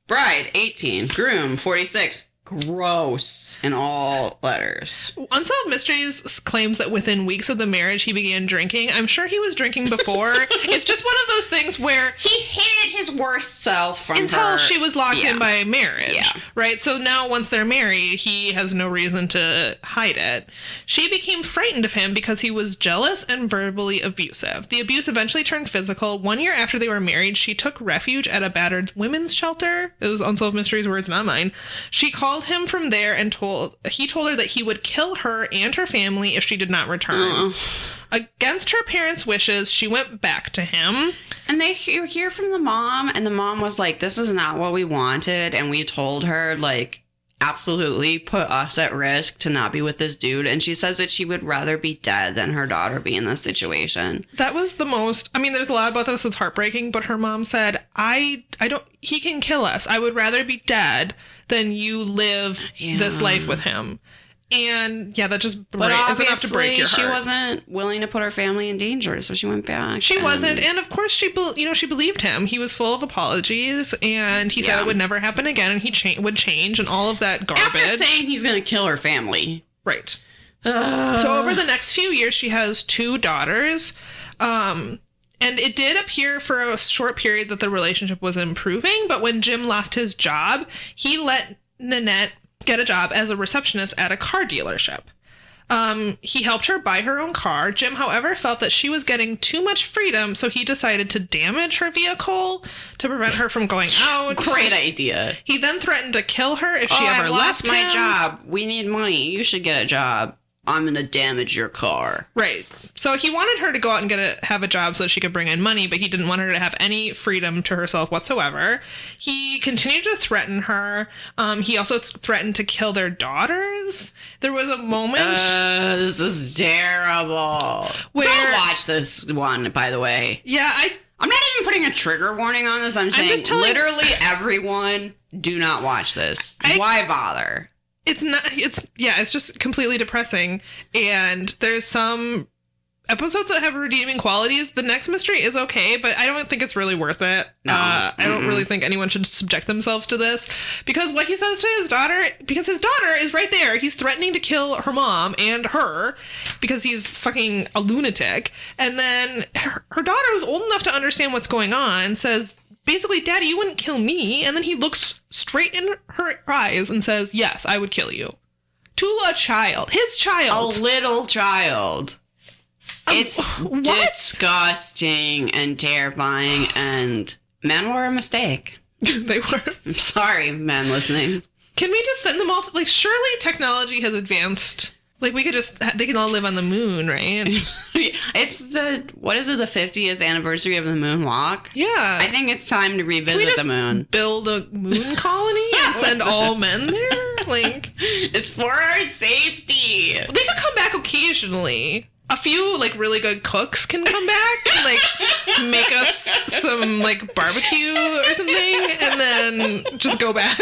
Speaker 2: bride, 18, groom, 46. Gross in all letters.
Speaker 3: Unsolved Mysteries claims that within weeks of the marriage he began drinking. I'm sure he was drinking before. It's just one of those things where
Speaker 2: he hid his worst self from
Speaker 3: until she was locked in by marriage. Yeah. Right? So now once they're married, he has no reason to hide it. She became frightened of him because he was jealous and verbally abusive. The abuse eventually turned physical. 1 year after they were married, she took refuge at a battered women's shelter. It was Unsolved Mysteries words, not mine. She called him from there and he told her that he would kill her and her family if she did not return. Against her parents' wishes, she went back to him.
Speaker 2: And you hear from the mom, and the mom was like, this is not what we wanted, and we told her, absolutely put us at risk to not be with this dude. And she says that she would rather be dead than her daughter be in this situation.
Speaker 3: That was the most, there's a lot about this that's heartbreaking, but her mom said, he can kill us. I would rather be dead than you live this life with him. And that just is enough to break your heart.
Speaker 2: She wasn't willing to put her family in danger, so she went back.
Speaker 3: She wasn't, and of course she believed him. He was full of apologies, and he said it would never happen again, and he would change, and all of that garbage.
Speaker 2: After saying he's going to kill her family,
Speaker 3: right? So over the next few years, she has 2 daughters. And it did appear for a short period that the relationship was improving, but when Jim lost his job, he let Nanette get a job as a receptionist at a car dealership. He helped her buy her own car. Jim, however, felt that she was getting too much freedom, so he decided to damage her vehicle to prevent her from going out.
Speaker 2: Great idea.
Speaker 3: He then threatened to kill her if she ever left
Speaker 2: my job. We need money. You should get a job. I'm going to damage your car.
Speaker 3: Right. So he wanted her to go out and have a job so that she could bring in money, but he didn't want her to have any freedom to herself whatsoever. He continued to threaten her. He also threatened to kill their daughters. There was a moment...
Speaker 2: this is terrible. Don't watch this one, by the way.
Speaker 3: Yeah,
Speaker 2: I'm not even putting a trigger warning on this. I'm saying literally everyone, do not watch this. Why bother?
Speaker 3: It's just completely depressing. And there's some episodes that have redeeming qualities. The next mystery is okay, but I don't think it's really worth it. No. I don't really think anyone should subject themselves to this, because what he says to his daughter, because his daughter is right there. He's threatening to kill her mom and her because he's fucking a lunatic. And then her daughter, who's old enough to understand what's going on, says, basically, Daddy, you wouldn't kill me. And then he looks straight in her eyes and says, yes, I would kill you. To a child. His child.
Speaker 2: A little child. It's disgusting and terrifying, and men were a mistake.
Speaker 3: They were.
Speaker 2: I'm sorry, men listening.
Speaker 3: Can we just send them all to, like, surely technology has advanced. Like, we could they can all live on the moon, right?
Speaker 2: It's the 50th anniversary of the moonwalk?
Speaker 3: Yeah.
Speaker 2: I think it's time to revisit the moon.
Speaker 3: Build a moon colony and send all men there? Like,
Speaker 2: it's for our safety.
Speaker 3: They could come back occasionally. A few, like, really good cooks can come back and, like, make us some, like, barbecue or something, and then just go back.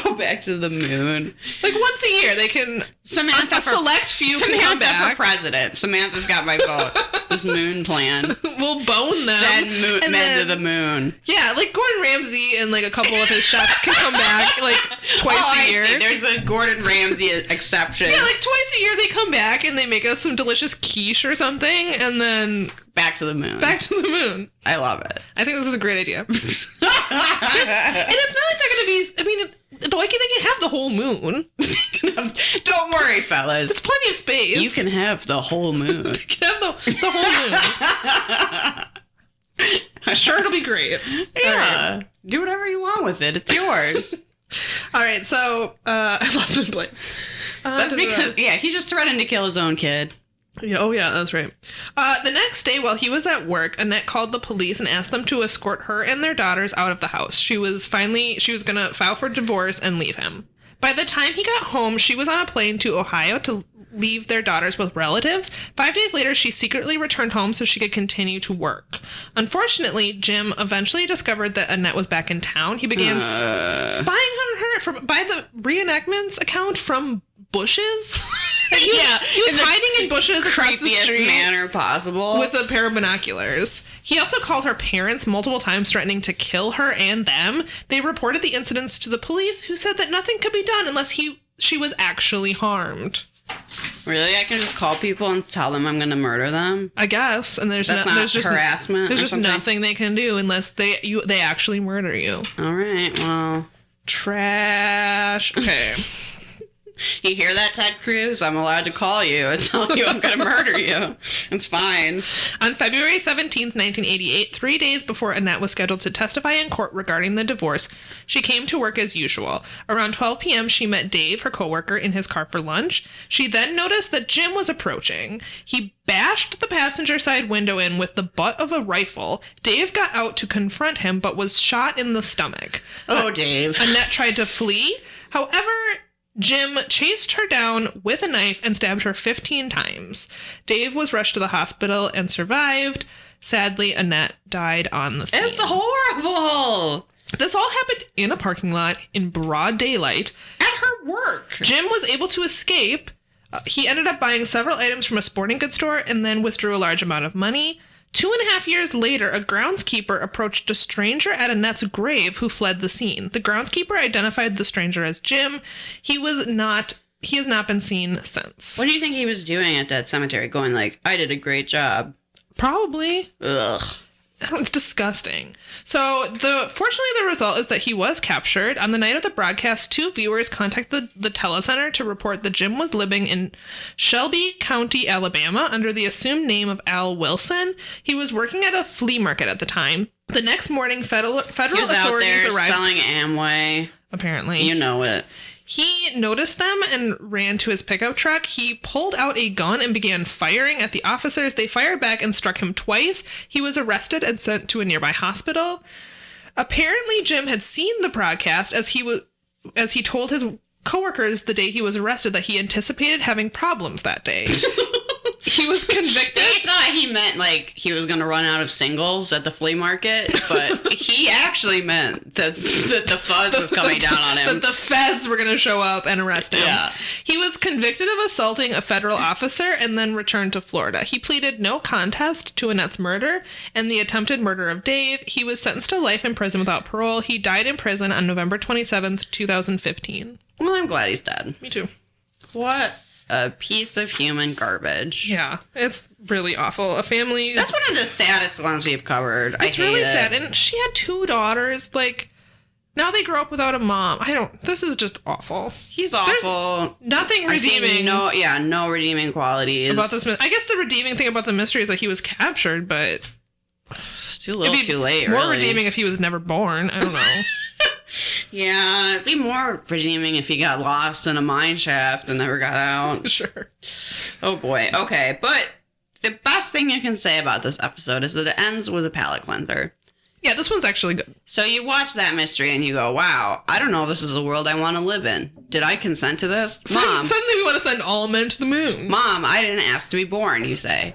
Speaker 2: Go back to the moon.
Speaker 3: Like, once a year, they can... a select few can come back.
Speaker 2: Samantha for president. Samantha's got my vote. This moon plan.
Speaker 3: We'll bone them.
Speaker 2: Send men to the moon.
Speaker 3: Yeah, like, Gordon Ramsay and, like, a couple of his chefs can come back, like, twice a year.
Speaker 2: See. There's a Gordon Ramsay exception.
Speaker 3: Yeah, like, twice a year they come back and they make us some delicious quiche or something, and then...
Speaker 2: Back to the moon.
Speaker 3: Back to the moon.
Speaker 2: I love it.
Speaker 3: I think this is a great idea. And it's not like they're going to be... I mean, they can have the whole moon.
Speaker 2: Don't worry, fellas.
Speaker 3: It's plenty of space.
Speaker 2: You can have the whole moon.
Speaker 3: You can have the whole moon. I'm sure it'll be great.
Speaker 2: Yeah. Right. Do whatever you want with it. It's yours.
Speaker 3: All right, so I lost my place.
Speaker 2: That's because, he just threatened to kill his own kid.
Speaker 3: Yeah, oh yeah, that's right. The next day, while he was at work, Annette called the police and asked them to escort her and their daughters out of the house. She was going to file for divorce and leave him. By the time he got home, she was on a plane to Ohio to leave their daughters with relatives. 5 days later, she secretly returned home so she could continue to work. Unfortunately, Jim eventually discovered that Annette was back in town. He began spying on her by the reenactments account from bushes. He was hiding in bushes across the street
Speaker 2: manner possible
Speaker 3: with a pair of binoculars. He also called her parents multiple times, threatening to kill her and them. They reported the incidents to the police, who said that nothing could be done unless she was actually harmed.
Speaker 2: Really? I can just call people and tell them I'm going to murder them?
Speaker 3: I guess. And there's
Speaker 2: not harassment.
Speaker 3: There's just nothing they can do unless they actually murder you.
Speaker 2: All right. Well,
Speaker 3: trash. Okay.
Speaker 2: You hear that, Ted Cruz? I'm allowed to call you and tell you I'm going to murder you. It's fine.
Speaker 3: On February 17th, 1988, 3 days before Annette was scheduled to testify in court regarding the divorce, she came to work as usual. Around 12 p.m., she met Dave, her coworker, in his car for lunch. She then noticed that Jim was approaching. He bashed the passenger side window in with the butt of a rifle. Dave got out to confront him, but was shot in the stomach.
Speaker 2: Oh, Dave.
Speaker 3: Annette tried to flee. However, Jim chased her down with a knife and stabbed her 15 times. Dave was rushed to the hospital and survived. Sadly, Annette died on the scene.
Speaker 2: It's horrible!
Speaker 3: This all happened in a parking lot in broad daylight.
Speaker 2: At her work!
Speaker 3: Jim was able to escape. He ended up buying several items from a sporting goods store and then withdrew a large amount of money. 2.5 years later, a groundskeeper approached a stranger at Annette's grave who fled the scene. The groundskeeper identified the stranger as Jim. He has not been seen since.
Speaker 2: What do you think he was doing at that cemetery? Going like, I did a great job.
Speaker 3: Probably.
Speaker 2: Ugh.
Speaker 3: It's disgusting. So, fortunately, the result is that he was captured. On the night of the broadcast, 2 viewers contacted the telecenter to report that Jim was living in Shelby County, Alabama, under the assumed name of Al Wilson. He was working at a flea market at the time. The next morning, federal
Speaker 2: he was
Speaker 3: authorities
Speaker 2: out there
Speaker 3: arrived.
Speaker 2: selling Amway.
Speaker 3: Apparently.
Speaker 2: You know it.
Speaker 3: He noticed them and ran to his pickup truck. He pulled out a gun and began firing at the officers. They fired back and struck him twice. He was arrested and sent to a nearby hospital. Apparently, Jim had seen the broadcast as he told his coworkers the day he was arrested that he anticipated having problems that day. He was convicted.
Speaker 2: They thought he meant like he was going to run out of singles at the flea market, but he actually meant that the fuzz was coming down on him.
Speaker 3: That the feds were going to show up and arrest him.
Speaker 2: Yeah.
Speaker 3: He was convicted of assaulting a federal officer and then returned to Florida. He pleaded no contest to Annette's murder and the attempted murder of Dave. He was sentenced to life in prison without parole. He died in prison on November 27th, 2015.
Speaker 2: Well, I'm glad he's dead.
Speaker 3: Me too.
Speaker 2: What a piece of human garbage.
Speaker 3: Yeah, it's really awful. A family...
Speaker 2: That's one of the saddest ones we've covered.
Speaker 3: It's really sad. And she had 2 daughters. Like, now they grow up without a mom. This is just awful.
Speaker 2: He's awful.
Speaker 3: There's nothing redeeming.
Speaker 2: No redeeming qualities.
Speaker 3: About this. I guess the redeeming thing about the mystery is that he was captured, but...
Speaker 2: It's too little too late,
Speaker 3: more
Speaker 2: really.
Speaker 3: redeeming if he was never born. I don't know.
Speaker 2: Yeah, it'd be more redeeming if he got lost in a mine shaft and never got out.
Speaker 3: Sure.
Speaker 2: Oh boy. Okay, but the best thing you can say about this episode is that it ends with a palate cleanser.
Speaker 3: Yeah, this one's actually good.
Speaker 2: So you watch that mystery and you go, wow, I don't know if this is a world I want to live in. Did I consent to this? Mom.
Speaker 3: Suddenly we want to send all men to the moon.
Speaker 2: Mom, I didn't ask to be born, you say.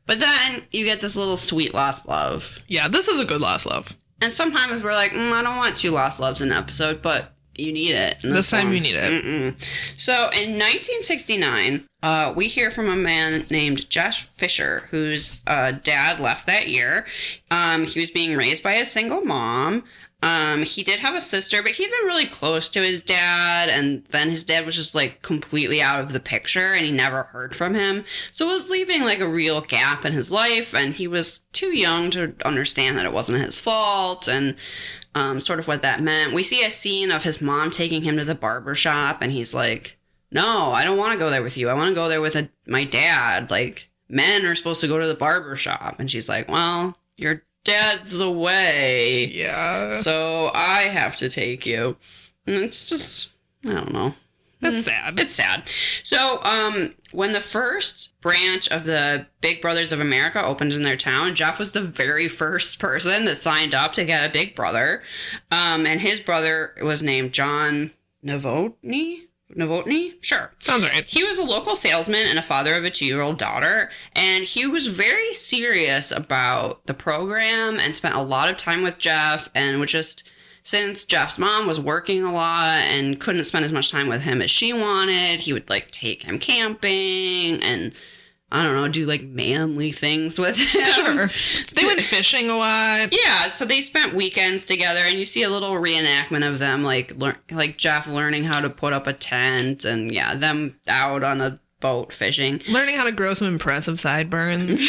Speaker 2: But then you get this little sweet lost love.
Speaker 3: Yeah, this is a good lost love.
Speaker 2: And sometimes we're like, I don't want 2 lost loves in an episode, but you need it.
Speaker 3: This time you need it.
Speaker 2: Mm-mm. So in 1969, we hear from a man named Jeff Fisher, whose dad left that year. He was being raised by a single mom. He did have a sister, but he'd been really close to his dad, and then his dad was just like completely out of the picture and he never heard from him. So it was leaving like a real gap in his life, and he was too young to understand that it wasn't his fault and sort of what that meant. We see a scene of his mom taking him to the barber shop, and he's like, no, I don't want to go there with you. I want to go there with my dad. Like, men are supposed to go to the barber shop. And she's like, well, your dad's away.
Speaker 3: Yeah.
Speaker 2: So I have to take you. And it's just, I don't know.
Speaker 3: That's sad.
Speaker 2: It's sad. So, when the first branch of the Big Brothers of America opened in their town, Jeff was the very first person that signed up to get a big brother. And his brother was named John Novotny? Sure.
Speaker 3: Sounds right.
Speaker 2: He was a local salesman and a father of a 2-year-old daughter, and he was very serious about the program and spent a lot of time with Jeff, and was just, since Jeff's mom was working a lot and couldn't spend as much time with him as she wanted, he would like take him camping and, I don't know, do like manly things with him.
Speaker 3: Sure. They went fishing a lot.
Speaker 2: Yeah, so they spent weekends together, and you see a little reenactment of them, like Jeff learning how to put up a tent, and yeah, them out on a boat fishing.
Speaker 3: Learning how to grow some impressive sideburns.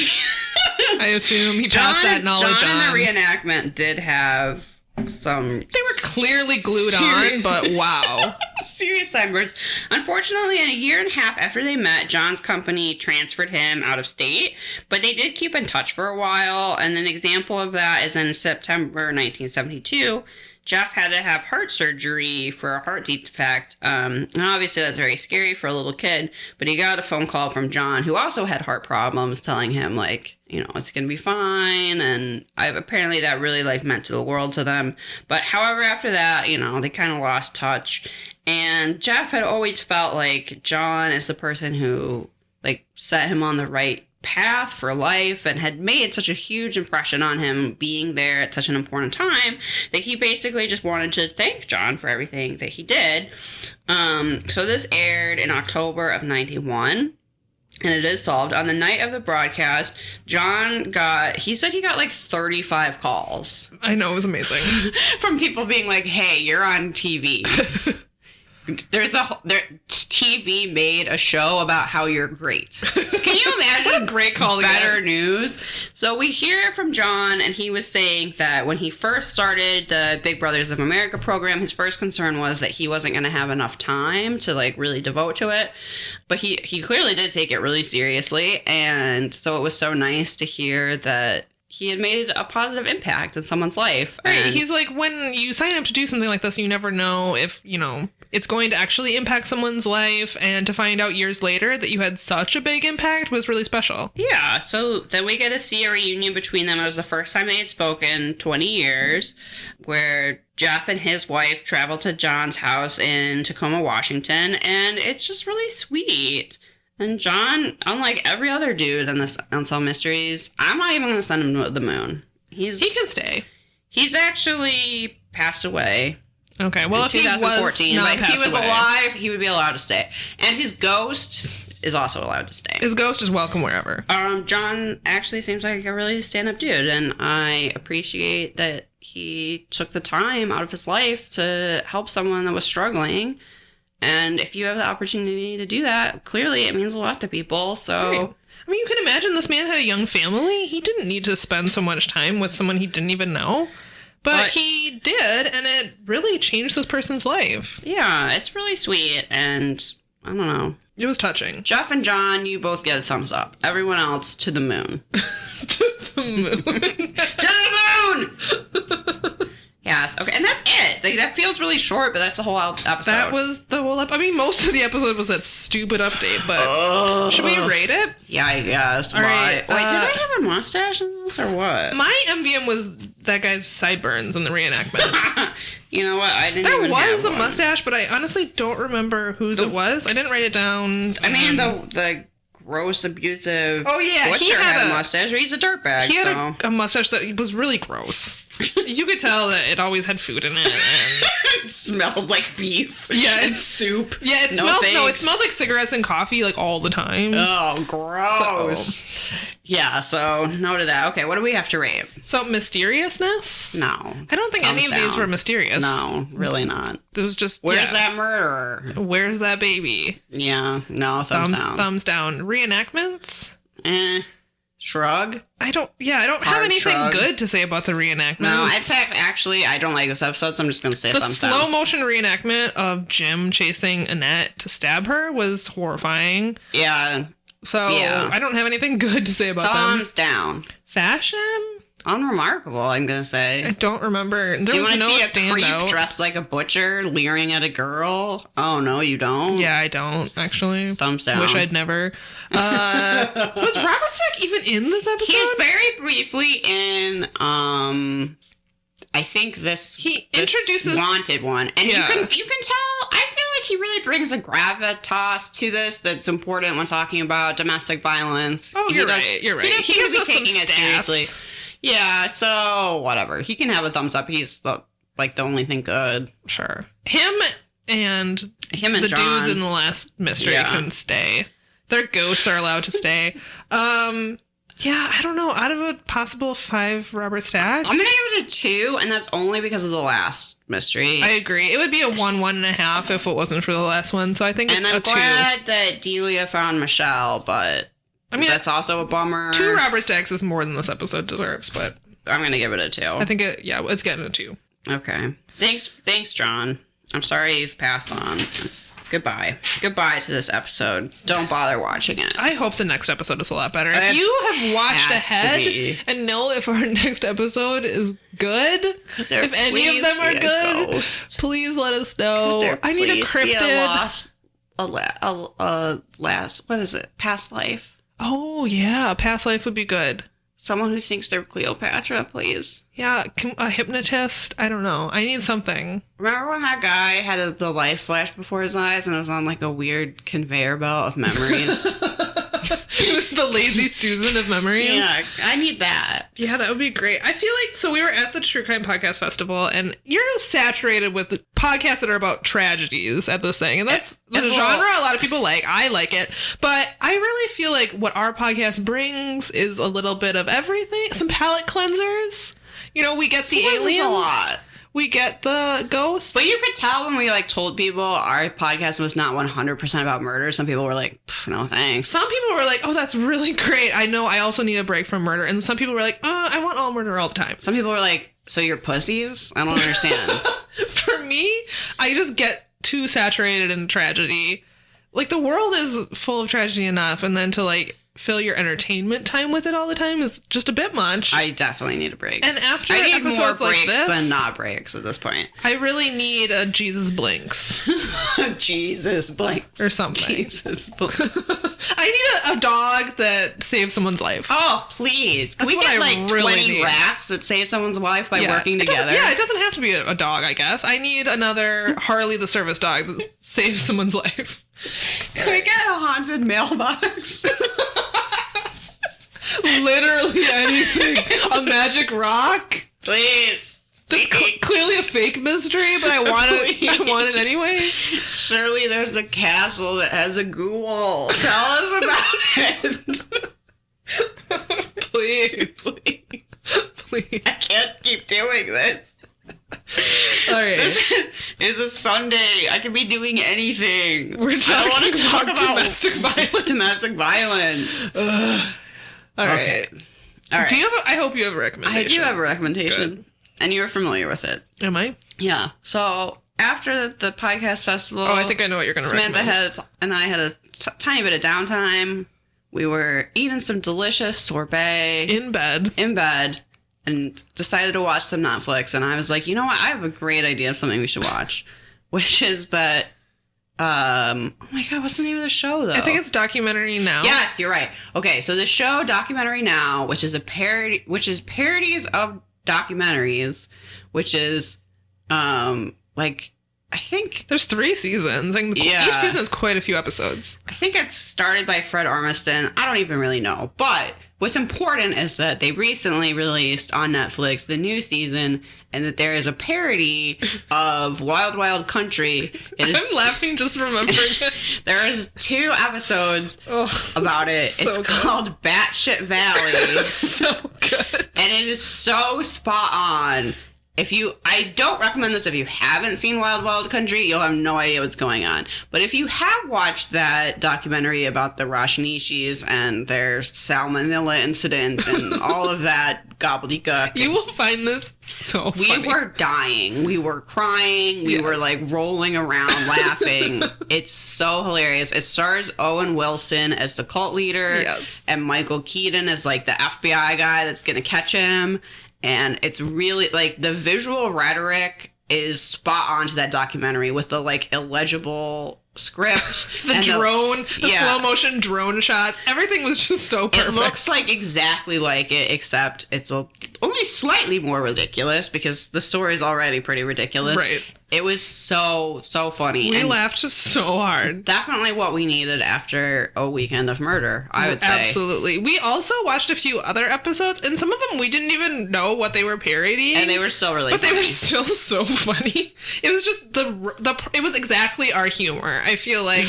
Speaker 3: I assume he passed that knowledge on.
Speaker 2: John in the reenactment did have some...
Speaker 3: They were clearly glued on, but wow.
Speaker 2: Serious sideburns. Unfortunately, in a year and a half after they met, John's company transferred him out of state, but they did keep in touch for a while, and an example of that is in September 1972, Jeff had to have heart surgery for a heart defect, and obviously that's very scary for a little kid, but he got a phone call from John, who also had heart problems, telling him, like, you know, it's going to be fine, and apparently that really, like, meant to the world to them. But however, after that, you know, they kind of lost touch, and Jeff had always felt like John is the person who, like, set him on the right path for life and had made such a huge impression on him being there at such an important time that he basically just wanted to thank John for everything that he did. So this aired in October of 91. And it is solved. On the night of the broadcast, John he said he got like 35 calls.
Speaker 3: I know, it was amazing.
Speaker 2: From people being like, hey, you're on TV. TV made a show about how you're great. Can you imagine?
Speaker 3: What a great call to
Speaker 2: better news. So we hear from John, and he was saying that when he first started the Big Brothers of America program, his first concern was that he wasn't going to have enough time to like really devote to it. But he clearly did take it really seriously, and so it was so nice to hear that he had made a positive impact in someone's life.
Speaker 3: Right.
Speaker 2: And
Speaker 3: he's like, when you sign up to do something like this, you never know if, it's going to actually impact someone's life. And to find out years later that you had such a big impact was really special.
Speaker 2: Yeah. So then we get to see a reunion between them. It was the first time they had spoken 20 years, where Jeff and his wife traveled to John's house in Tacoma, Washington. And it's just really sweet. And John, unlike every other dude in this Unsolved Mysteries, I'm not even going to send him to the moon. He can
Speaker 3: stay.
Speaker 2: He's actually passed away.
Speaker 3: Okay, well, if 2014,
Speaker 2: he was not passed away, alive, he would be allowed to stay. And his ghost is also allowed to stay.
Speaker 3: His ghost is welcome wherever.
Speaker 2: John actually seems like a really stand-up dude, and I appreciate that he took the time out of his life to help someone that was struggling. And if you have the opportunity to do that, clearly it means a lot to people. So,
Speaker 3: right. I mean, you can imagine this man had a young family. He didn't need to spend so much time with someone he didn't even know. But he did, and it really changed this person's life.
Speaker 2: Yeah, it's really sweet, and I don't know.
Speaker 3: It was touching.
Speaker 2: Jeff and John, you both get a thumbs up. Everyone else, to the moon.
Speaker 3: To the moon.
Speaker 2: To the moon! Yes, okay, and that's it. Like, that feels really short, but that's the whole episode.
Speaker 3: That was the whole episode. I mean, most of the episode was that stupid update, but should we rate it?
Speaker 2: Yeah, I guess. All right. Wait, did I have a mustache in this, or what?
Speaker 3: My MVM was that guy's sideburns in the reenactment.
Speaker 2: You know what? I didn't
Speaker 3: There
Speaker 2: even
Speaker 3: was
Speaker 2: have
Speaker 3: a mustache, but I honestly don't remember whose it was. I didn't write it down.
Speaker 2: I mean, the gross, abusive
Speaker 3: he
Speaker 2: had a mustache, but he's a dirtbag.
Speaker 3: He had a mustache that was really gross. You could tell that it always had food in it. And
Speaker 2: it smelled like beef.
Speaker 3: Yeah,
Speaker 2: and soup.
Speaker 3: Yeah, it smelled like cigarettes and coffee like all the time.
Speaker 2: Oh, gross. Yeah, so no to that. Okay, what do we have to rate?
Speaker 3: So mysteriousness?
Speaker 2: No.
Speaker 3: I don't think any of these were mysterious.
Speaker 2: No, really not.
Speaker 3: It was just
Speaker 2: where's that murderer?
Speaker 3: Where's that baby?
Speaker 2: Yeah, no, thumbs down.
Speaker 3: Thumbs down. Reenactments?
Speaker 2: Shrug.
Speaker 3: I don't have anything good to say about the reenactments.
Speaker 2: No, I don't like this episode, so I'm just going to say thumbs down.
Speaker 3: The slow motion reenactment of Jim chasing Annette to stab her was horrifying.
Speaker 2: Yeah.
Speaker 3: So I don't have anything good to say about them.
Speaker 2: Thumbs down.
Speaker 3: Fashion?
Speaker 2: Unremarkable, I'm going to say.
Speaker 3: I don't remember.
Speaker 2: Do you want to see a creep dressed like a butcher leering at a girl? Oh, no, you don't?
Speaker 3: Yeah, I don't, actually.
Speaker 2: Thumbs down.
Speaker 3: Wish I'd never. Was Robert Stack even in this episode?
Speaker 2: He's very briefly in, I think this
Speaker 3: introduces
Speaker 2: Wanted one. And you can tell, I feel like he really brings a gravitas to this that's important when talking about domestic violence.
Speaker 3: Oh, you're right.
Speaker 2: He gives us taking it seriously. Yeah, so whatever. He can have a thumbs up. He's the only thing good.
Speaker 3: Sure. Him and the
Speaker 2: John.
Speaker 3: Dudes in the last mystery can stay. Their ghosts are allowed to stay. Yeah, I don't know. Out of a possible 5 Robert Stacks,
Speaker 2: I'm gonna give it a 2, and that's only because of the last mystery.
Speaker 3: I agree. It would be a 1.5 if it wasn't for the last one. So I think
Speaker 2: and I'm glad that Delia found Michelle, but I mean that's also a bummer.
Speaker 3: 2 Robert Stacks is more than this episode deserves, but
Speaker 2: I'm gonna give it a 2.
Speaker 3: I think it's getting a 2.
Speaker 2: Okay. Thanks, John. I'm sorry you've passed on. Goodbye to this episode. Don't bother watching it.
Speaker 3: I hope the next episode is a lot better. If you have watched ahead and know if our next episode is good, if any of them are good, please let us know. I need a cryptid.
Speaker 2: What is it? Past life.
Speaker 3: Oh yeah, past life would be good.
Speaker 2: Someone who thinks they're Cleopatra, please.
Speaker 3: Yeah, a hypnotist. I don't know. I need something.
Speaker 2: Remember when that guy had the life flash before his eyes and it was on like a weird conveyor belt of memories?
Speaker 3: The lazy Susan of memories.
Speaker 2: Yeah, I need that.
Speaker 3: Yeah, that would be great. I feel like, so we were at the True Crime Podcast Festival, and you're saturated with the podcasts that are about tragedies at this thing. And that's the genre a lot of people like. I like it. But I really feel like what our podcast brings is a little bit of everything. Some palate cleansers. You know, we get the aliens.
Speaker 2: A lot.
Speaker 3: We get the ghosts.
Speaker 2: But you could tell when we like told people our podcast was not 100% about murder. Some people were like, no thanks.
Speaker 3: Some people were like, oh, that's really great. I know I also need a break from murder. And some people were like, I want all murder all the time.
Speaker 2: Some people were like, so you're pussies? I don't understand.
Speaker 3: For me, I just get too saturated in tragedy. Like, the world is full of tragedy enough, and then to like fill your entertainment time with it all the time is just a bit much.
Speaker 2: I definitely need a break.
Speaker 3: And after
Speaker 2: I need
Speaker 3: episodes
Speaker 2: more breaks
Speaker 3: like this,
Speaker 2: than not breaks at this point.
Speaker 3: I really need a Jesus blinks.
Speaker 2: Jesus blinks.
Speaker 3: Or something.
Speaker 2: Jesus blinks.
Speaker 3: I need a dog that saves someone's life.
Speaker 2: Oh, please. Can
Speaker 3: That's
Speaker 2: we get
Speaker 3: what I
Speaker 2: like
Speaker 3: really
Speaker 2: 20
Speaker 3: need.
Speaker 2: rats that save someone's life by working
Speaker 3: It
Speaker 2: together?
Speaker 3: it doesn't have to be a dog, I guess. I need another Harley the service dog that saves someone's life.
Speaker 2: Can we get a haunted mailbox?
Speaker 3: Literally anything. A magic rock?
Speaker 2: Please.
Speaker 3: That's clearly a fake mystery, but I want it anyway.
Speaker 2: Surely there's a castle that has a ghoul. Tell us about it.
Speaker 3: Please.
Speaker 2: Please.
Speaker 3: Please.
Speaker 2: I can't keep doing this.
Speaker 3: All right.
Speaker 2: This is a Sunday. I could be doing anything.
Speaker 3: We're talking
Speaker 2: I don't want to talk about
Speaker 3: domestic violence.
Speaker 2: Domestic violence.
Speaker 3: All
Speaker 2: Okay.
Speaker 3: right.
Speaker 2: All right.
Speaker 3: Do you have I hope you have a recommendation.
Speaker 2: I do have a recommendation.
Speaker 3: Good.
Speaker 2: And you're familiar with it.
Speaker 3: Am I?
Speaker 2: Yeah. So after the podcast festival,
Speaker 3: Oh, I think I know what you're going to recommend.
Speaker 2: Samantha and I had a tiny bit of downtime. We were eating some delicious sorbet
Speaker 3: In bed.
Speaker 2: and decided to watch some Netflix. And I was like, you know what? I have a great idea of something we should watch, which is that. Oh my God, what's the name of the show though?
Speaker 3: I think it's Documentary Now.
Speaker 2: Yes, you're right. Okay, so the show Documentary Now, which is parodies of documentaries, which is like I think
Speaker 3: There's 3 seasons. And each season has quite a few episodes.
Speaker 2: I think it's started by Fred Armisen. I don't even really know. But what's important is that they recently released on Netflix the new season and that there is a parody of Wild Wild Country.
Speaker 3: I'm laughing just remembering it.
Speaker 2: There is 2 episodes about it.
Speaker 3: So
Speaker 2: it's
Speaker 3: good.
Speaker 2: called Batshit Valley.
Speaker 3: So good.
Speaker 2: And it is so spot on. I don't recommend this if you haven't seen Wild Wild Country, you'll have no idea what's going on. But if you have watched that documentary about the Rajneeshis and their salmonella incident and all of that gobbledygook,
Speaker 3: You will find this so funny.
Speaker 2: we were dying. We were crying. We were like rolling around laughing. It's so hilarious. It stars Owen Wilson as the cult leader and Michael Keaton as like the FBI guy that's going to catch him. And it's really like the visual rhetoric is spot on to that documentary with the like illegible script.
Speaker 3: the drone, slow motion drone shots. Everything was just so perfect.
Speaker 2: It looks like exactly like it, except it's only slightly more ridiculous because the story is already pretty ridiculous.
Speaker 3: Right.
Speaker 2: It was so funny.
Speaker 3: We laughed so hard.
Speaker 2: Definitely what we needed after a weekend of murder, I would say.
Speaker 3: Absolutely. We also watched a few other episodes, and some of them we didn't even know what they were parodying.
Speaker 2: And they were still really
Speaker 3: But
Speaker 2: funny.
Speaker 3: they were still so funny. It was just it was exactly our humor. I feel like,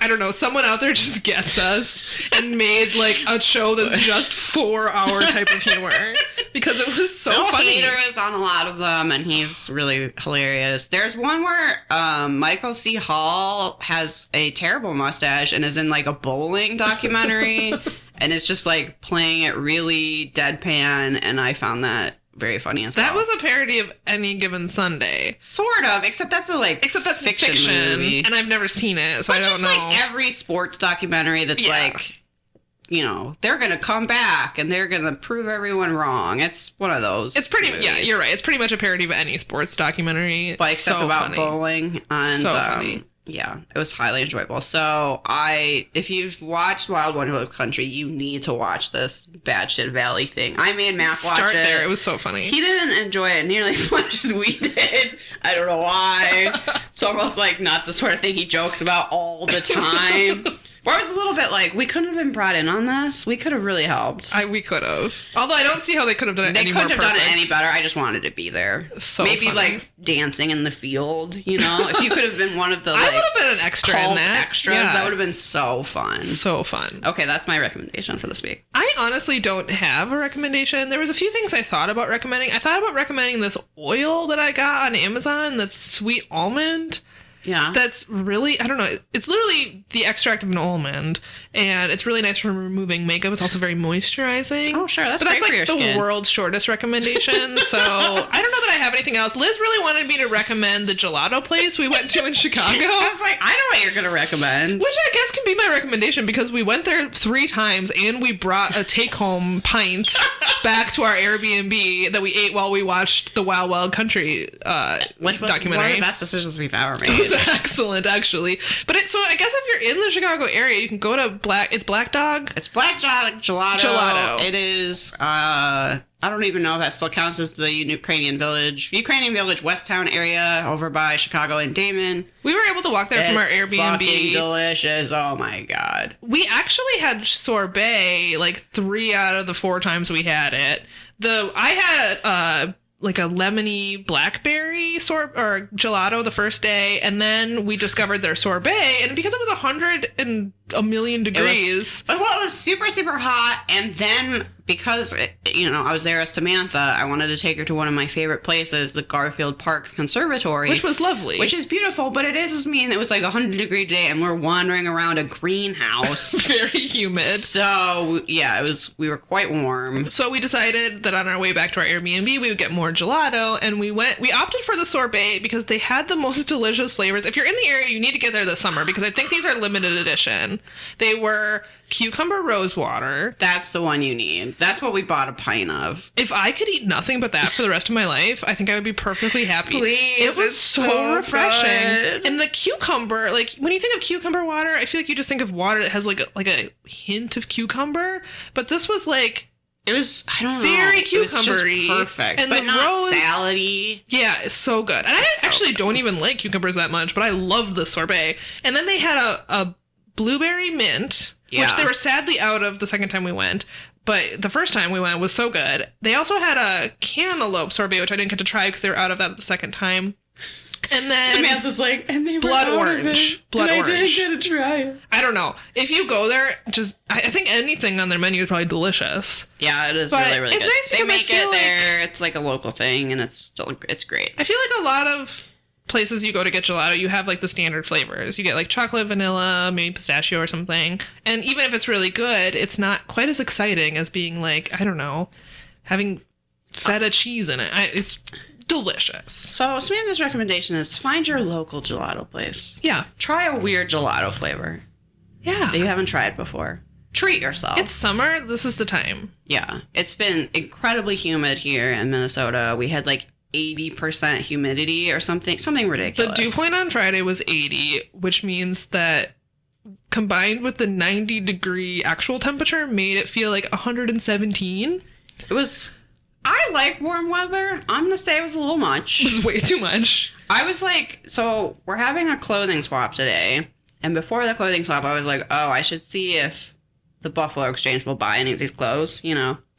Speaker 3: I don't know, someone out there just gets us and made like a show that's just for our type of humor. Because it was so funny.
Speaker 2: Peter is on a lot of them, and he's really hilarious. There's one where Michael C. Hall has a terrible mustache and is in like a bowling documentary, and it's just like playing it really deadpan, and I found that very funny as well.
Speaker 3: That was a parody of Any Given Sunday.
Speaker 2: Sort of, except that's
Speaker 3: fiction
Speaker 2: movie.
Speaker 3: and I've never seen it, so
Speaker 2: But
Speaker 3: I don't
Speaker 2: just
Speaker 3: know.
Speaker 2: like every sports documentary that's like, you know, they're gonna come back and they're gonna prove everyone wrong. It's one of those.
Speaker 3: It's pretty.
Speaker 2: movies.
Speaker 3: Yeah, you're right. It's pretty much a parody of any sports documentary,
Speaker 2: But except
Speaker 3: so
Speaker 2: about
Speaker 3: funny.
Speaker 2: bowling. And,
Speaker 3: So funny.
Speaker 2: Yeah, it was highly enjoyable. So if you've watched Wild Wild Country, you need to watch this Batshit Valley thing. I made Matt watch
Speaker 3: Start
Speaker 2: it.
Speaker 3: there. It was so funny.
Speaker 2: He didn't enjoy it nearly as much as we did. I don't know why. It's almost like not the sort of thing he jokes about all the time. Well, I was a little bit like, we couldn't have been brought in on this. We could have really helped.
Speaker 3: We could have. Although I don't see how they could have done it any more perfect.
Speaker 2: They couldn't have done it any better. I just wanted to be there.
Speaker 3: So
Speaker 2: maybe
Speaker 3: funny.
Speaker 2: like dancing in the field, you know? If you could have been one of the
Speaker 3: I would have been an extra in that.
Speaker 2: Extras, that would have been so fun.
Speaker 3: So fun.
Speaker 2: Okay, that's my recommendation for this week.
Speaker 3: I honestly don't have a recommendation. There was a few things I thought about recommending. I thought about recommending this oil that I got on Amazon that's sweet almond.
Speaker 2: Yeah.
Speaker 3: That's really, I don't know. It's literally the extract of an almond, and it's really nice for removing makeup. It's also very moisturizing.
Speaker 2: Oh, sure. That's
Speaker 3: but
Speaker 2: great
Speaker 3: that's like
Speaker 2: for your
Speaker 3: the
Speaker 2: skin.
Speaker 3: world's shortest recommendation. So I don't know that I have anything else. Liz really wanted me to recommend the gelato place we went to in Chicago.
Speaker 2: I was like, I know what you're going to recommend.
Speaker 3: Which I guess can be my recommendation because we went there 3 times and we brought a take-home pint back to our Airbnb that we ate while we watched the Wild Wild Country
Speaker 2: Which was
Speaker 3: documentary.
Speaker 2: one of the best decisions we've ever made.
Speaker 3: It was excellent, actually. But so I guess if you're in the Chicago area, you can go to Black Dog.
Speaker 2: It's Black Dog Gelato. It is, I don't even know if that still counts as the Ukrainian Village, Westtown area over by Chicago and Damon.
Speaker 3: We were able to walk there from our Airbnb.
Speaker 2: Fucking delicious. Oh my God.
Speaker 3: We actually had sorbet like 3 out of the 4 times we had it. I had like a lemony blackberry or gelato the first day, and then we discovered their sorbet, and because it was 100,000,000 degrees.
Speaker 2: It was super, super hot, and then because, I was there with Samantha, I wanted to take her to one of my favorite places, the Garfield Park Conservatory.
Speaker 3: Which was lovely.
Speaker 2: Which is beautiful, but it does mean it was like 100-degree day, and we're wandering around a greenhouse.
Speaker 3: Very humid.
Speaker 2: So, yeah, we were quite warm.
Speaker 3: So we decided that on our way back to our Airbnb, we would get more gelato, and we opted for the sorbet because they had the most delicious flavors. If you're in the area, you need to get there this summer because I think these are limited edition. They were cucumber rose water.
Speaker 2: That's the one you need. That's what we bought a pint of.
Speaker 3: If I could eat nothing but that for the rest of my life, I think I would be perfectly happy.
Speaker 2: Please,
Speaker 3: it was so refreshing.
Speaker 2: Good.
Speaker 3: And the cucumber, like when you think of cucumber water, I feel like you just think of water that has like a hint of cucumber. But this was like,
Speaker 2: it was, I don't know.
Speaker 3: Very cucumbery.
Speaker 2: It was just perfect.
Speaker 3: And
Speaker 2: but
Speaker 3: the
Speaker 2: not
Speaker 3: rose,
Speaker 2: salady.
Speaker 3: Yeah, it's so good. And I actually don't even like cucumbers that much, but I loved the sorbet. And then they had a blueberry mint, which they were sadly out of the second time we went. But the first time we went was so good. They also had a cantaloupe sorbet, which I didn't get to try because they were out of that the second time. And then
Speaker 2: Samantha's like, and they were
Speaker 3: blood
Speaker 2: out
Speaker 3: orange.
Speaker 2: Of it,
Speaker 3: Blood
Speaker 2: and
Speaker 3: orange.
Speaker 2: I didn't get to try it.
Speaker 3: I don't know. If you go there, I think anything on their menu is probably delicious.
Speaker 2: Yeah, it is
Speaker 3: but
Speaker 2: really, really
Speaker 3: it's
Speaker 2: good.
Speaker 3: nice because
Speaker 2: they make it there. It's like a local thing, and it's great.
Speaker 3: I feel like a lot of places you go to get gelato, you have like the standard flavors. You get like chocolate, vanilla, maybe pistachio or something. And even if it's really good, it's not quite as exciting as being like, I don't know, having feta cheese in it. It's delicious.
Speaker 2: So Samantha's recommendation is find your local gelato place.
Speaker 3: Yeah.
Speaker 2: Try a weird gelato flavor.
Speaker 3: Yeah.
Speaker 2: That you haven't tried before. Treat yourself.
Speaker 3: It's summer. This is the time.
Speaker 2: Yeah. It's been incredibly humid here in Minnesota. We had like 80% humidity or something ridiculous.
Speaker 3: The dew point on Friday was 80, which means that combined with the 90-degree actual temperature made it feel like 117.
Speaker 2: It was... I like warm weather. I'm going to say it was a little much.
Speaker 3: It was way too much.
Speaker 2: I was like, so we're having a clothing swap today. And before the clothing swap, I was like, oh, I should see if the Buffalo Exchange will buy any of these clothes,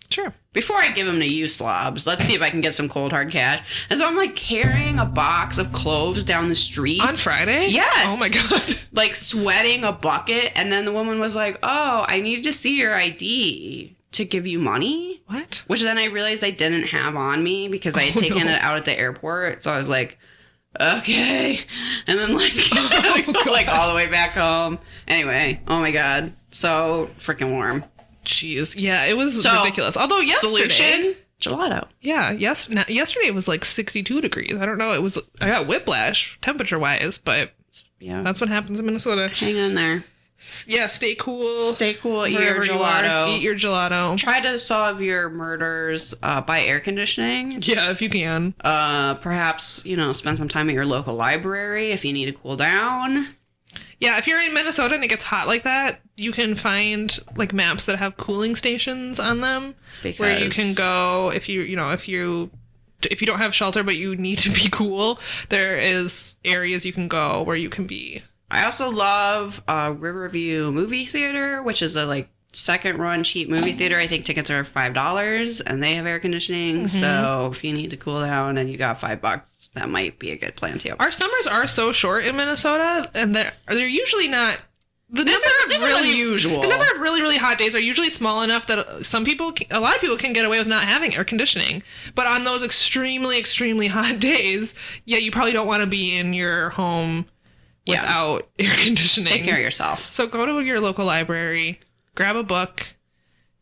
Speaker 3: Sure.
Speaker 2: Before I give them to you slobs, let's see if I can get some cold hard cash. And so I'm like carrying a box of clothes down the street.
Speaker 3: On Friday?
Speaker 2: Yes.
Speaker 3: Oh my God.
Speaker 2: Like sweating a bucket. And then the woman was like, oh, I need to see your ID to give you money.
Speaker 3: What?
Speaker 2: Which then I realized I didn't have on me because I had taken it out at the airport. So I was like, okay. And then like all the way back home. Anyway, oh my God. So freaking warm.
Speaker 3: Jeez. Yeah, it was ridiculous. Although yesterday...
Speaker 2: Solution? Gelato.
Speaker 3: Yeah, yesterday it was like 62 degrees. I don't know. I got whiplash temperature-wise, but
Speaker 2: yeah,
Speaker 3: that's what happens in Minnesota.
Speaker 2: Hang in there.
Speaker 3: Yeah, stay cool.
Speaker 2: Stay cool. Eat your gelato.
Speaker 3: Eat your gelato.
Speaker 2: Try to solve your murders by air conditioning.
Speaker 3: Yeah, if you can.
Speaker 2: Perhaps, spend some time at your local library if you need to cool down.
Speaker 3: Yeah, if you're in Minnesota and it gets hot like that, you can find like maps that have cooling stations on them where you can go if you don't have shelter but you need to be cool. There is areas you can go where you can be
Speaker 2: I also love Riverview Movie Theater, which is a like second run cheap movie theater. I think tickets are $5 and they have air conditioning. So if you need to cool down and you got $5, that might be a good plan too.
Speaker 3: Our summers are so short in Minnesota, and they're usually not.
Speaker 2: This is unusual.
Speaker 3: The number of really, really hot days are usually small enough that a lot of people can get away with not having air conditioning. But on those extremely, extremely hot days, you probably don't want to be in your home without air conditioning.
Speaker 2: Take care of yourself.
Speaker 3: So go to your local library, grab a book,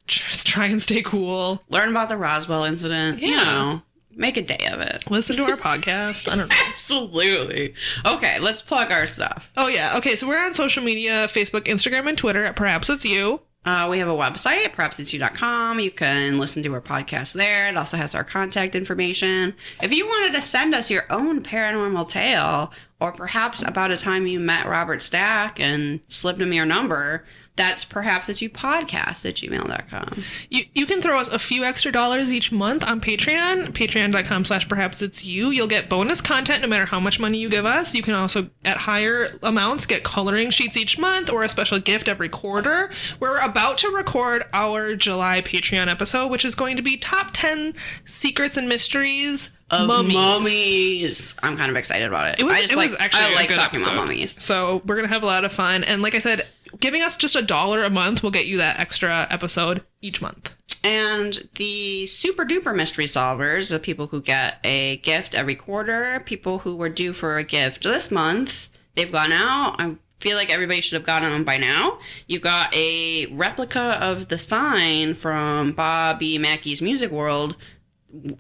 Speaker 3: just try and stay cool.
Speaker 2: Learn about the Roswell incident. Yeah. You know, make a day of it.
Speaker 3: Listen to our podcast. I don't know.
Speaker 2: Absolutely. Okay, let's plug our stuff.
Speaker 3: Oh, yeah. Okay, so we're on social media, Facebook, Instagram, and Twitter at Perhaps It's You.
Speaker 2: We have a website, perhapsitsyou.com. You can listen to our podcast there. It also has our contact information. If you wanted to send us your own paranormal tale, or perhaps about a time you met Robert Stack and slipped him your number, that's perhapsitsyouPodcast@gmail.com.
Speaker 3: You can throw us a few extra dollars each month on Patreon, patreon.com/perhapsitsyou. You'll get bonus content no matter how much money you give us. You can also, at higher amounts, get coloring sheets each month or a special gift every quarter. We're about to record our July Patreon episode, which is going to be top 10 secrets and mysteries
Speaker 2: of mummies. I'm kind of excited about it.
Speaker 3: It was actually
Speaker 2: I like
Speaker 3: a good
Speaker 2: talking
Speaker 3: episode.
Speaker 2: about mummies.
Speaker 3: So we're going to have a lot of fun. And like I said, giving us just $1 a month will get you that extra episode each month.
Speaker 2: And the super duper mystery solvers, the people who get a gift every quarter, people who were due for a gift this month, they've gone out. I feel like everybody should have gotten them by now. You got a replica of the sign from Bobby Mackey's Music World,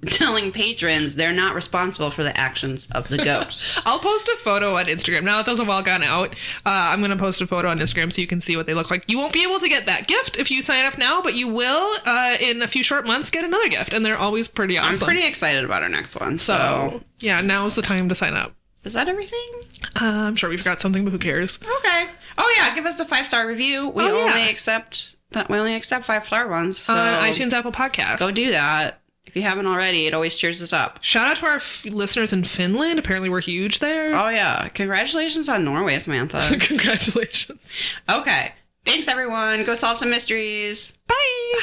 Speaker 2: telling patrons they're not responsible for the actions of the ghosts.
Speaker 3: I'll post a photo on Instagram. Now that those have all gone out, I'm going to post a photo on Instagram so you can see what they look like. You won't be able to get that gift if you sign up now, but you will, in a few short months, get another gift. And they're always pretty awesome.
Speaker 2: I'm pretty excited about our next one.
Speaker 3: So yeah, now's the time to sign up.
Speaker 2: Is that everything?
Speaker 3: I'm sure we forgot something, but who cares?
Speaker 2: Okay. Oh yeah, give us a 5-star review. We only accept 5-star ones. So
Speaker 3: on iTunes, Apple Podcasts.
Speaker 2: Go do that. If you haven't already, it always cheers us up.
Speaker 3: Shout out to our listeners in Finland. Apparently we're huge there.
Speaker 2: Oh, yeah. Congratulations on Norway, Samantha.
Speaker 3: Congratulations.
Speaker 2: Okay. Thanks, everyone. Go solve some mysteries.
Speaker 3: Bye.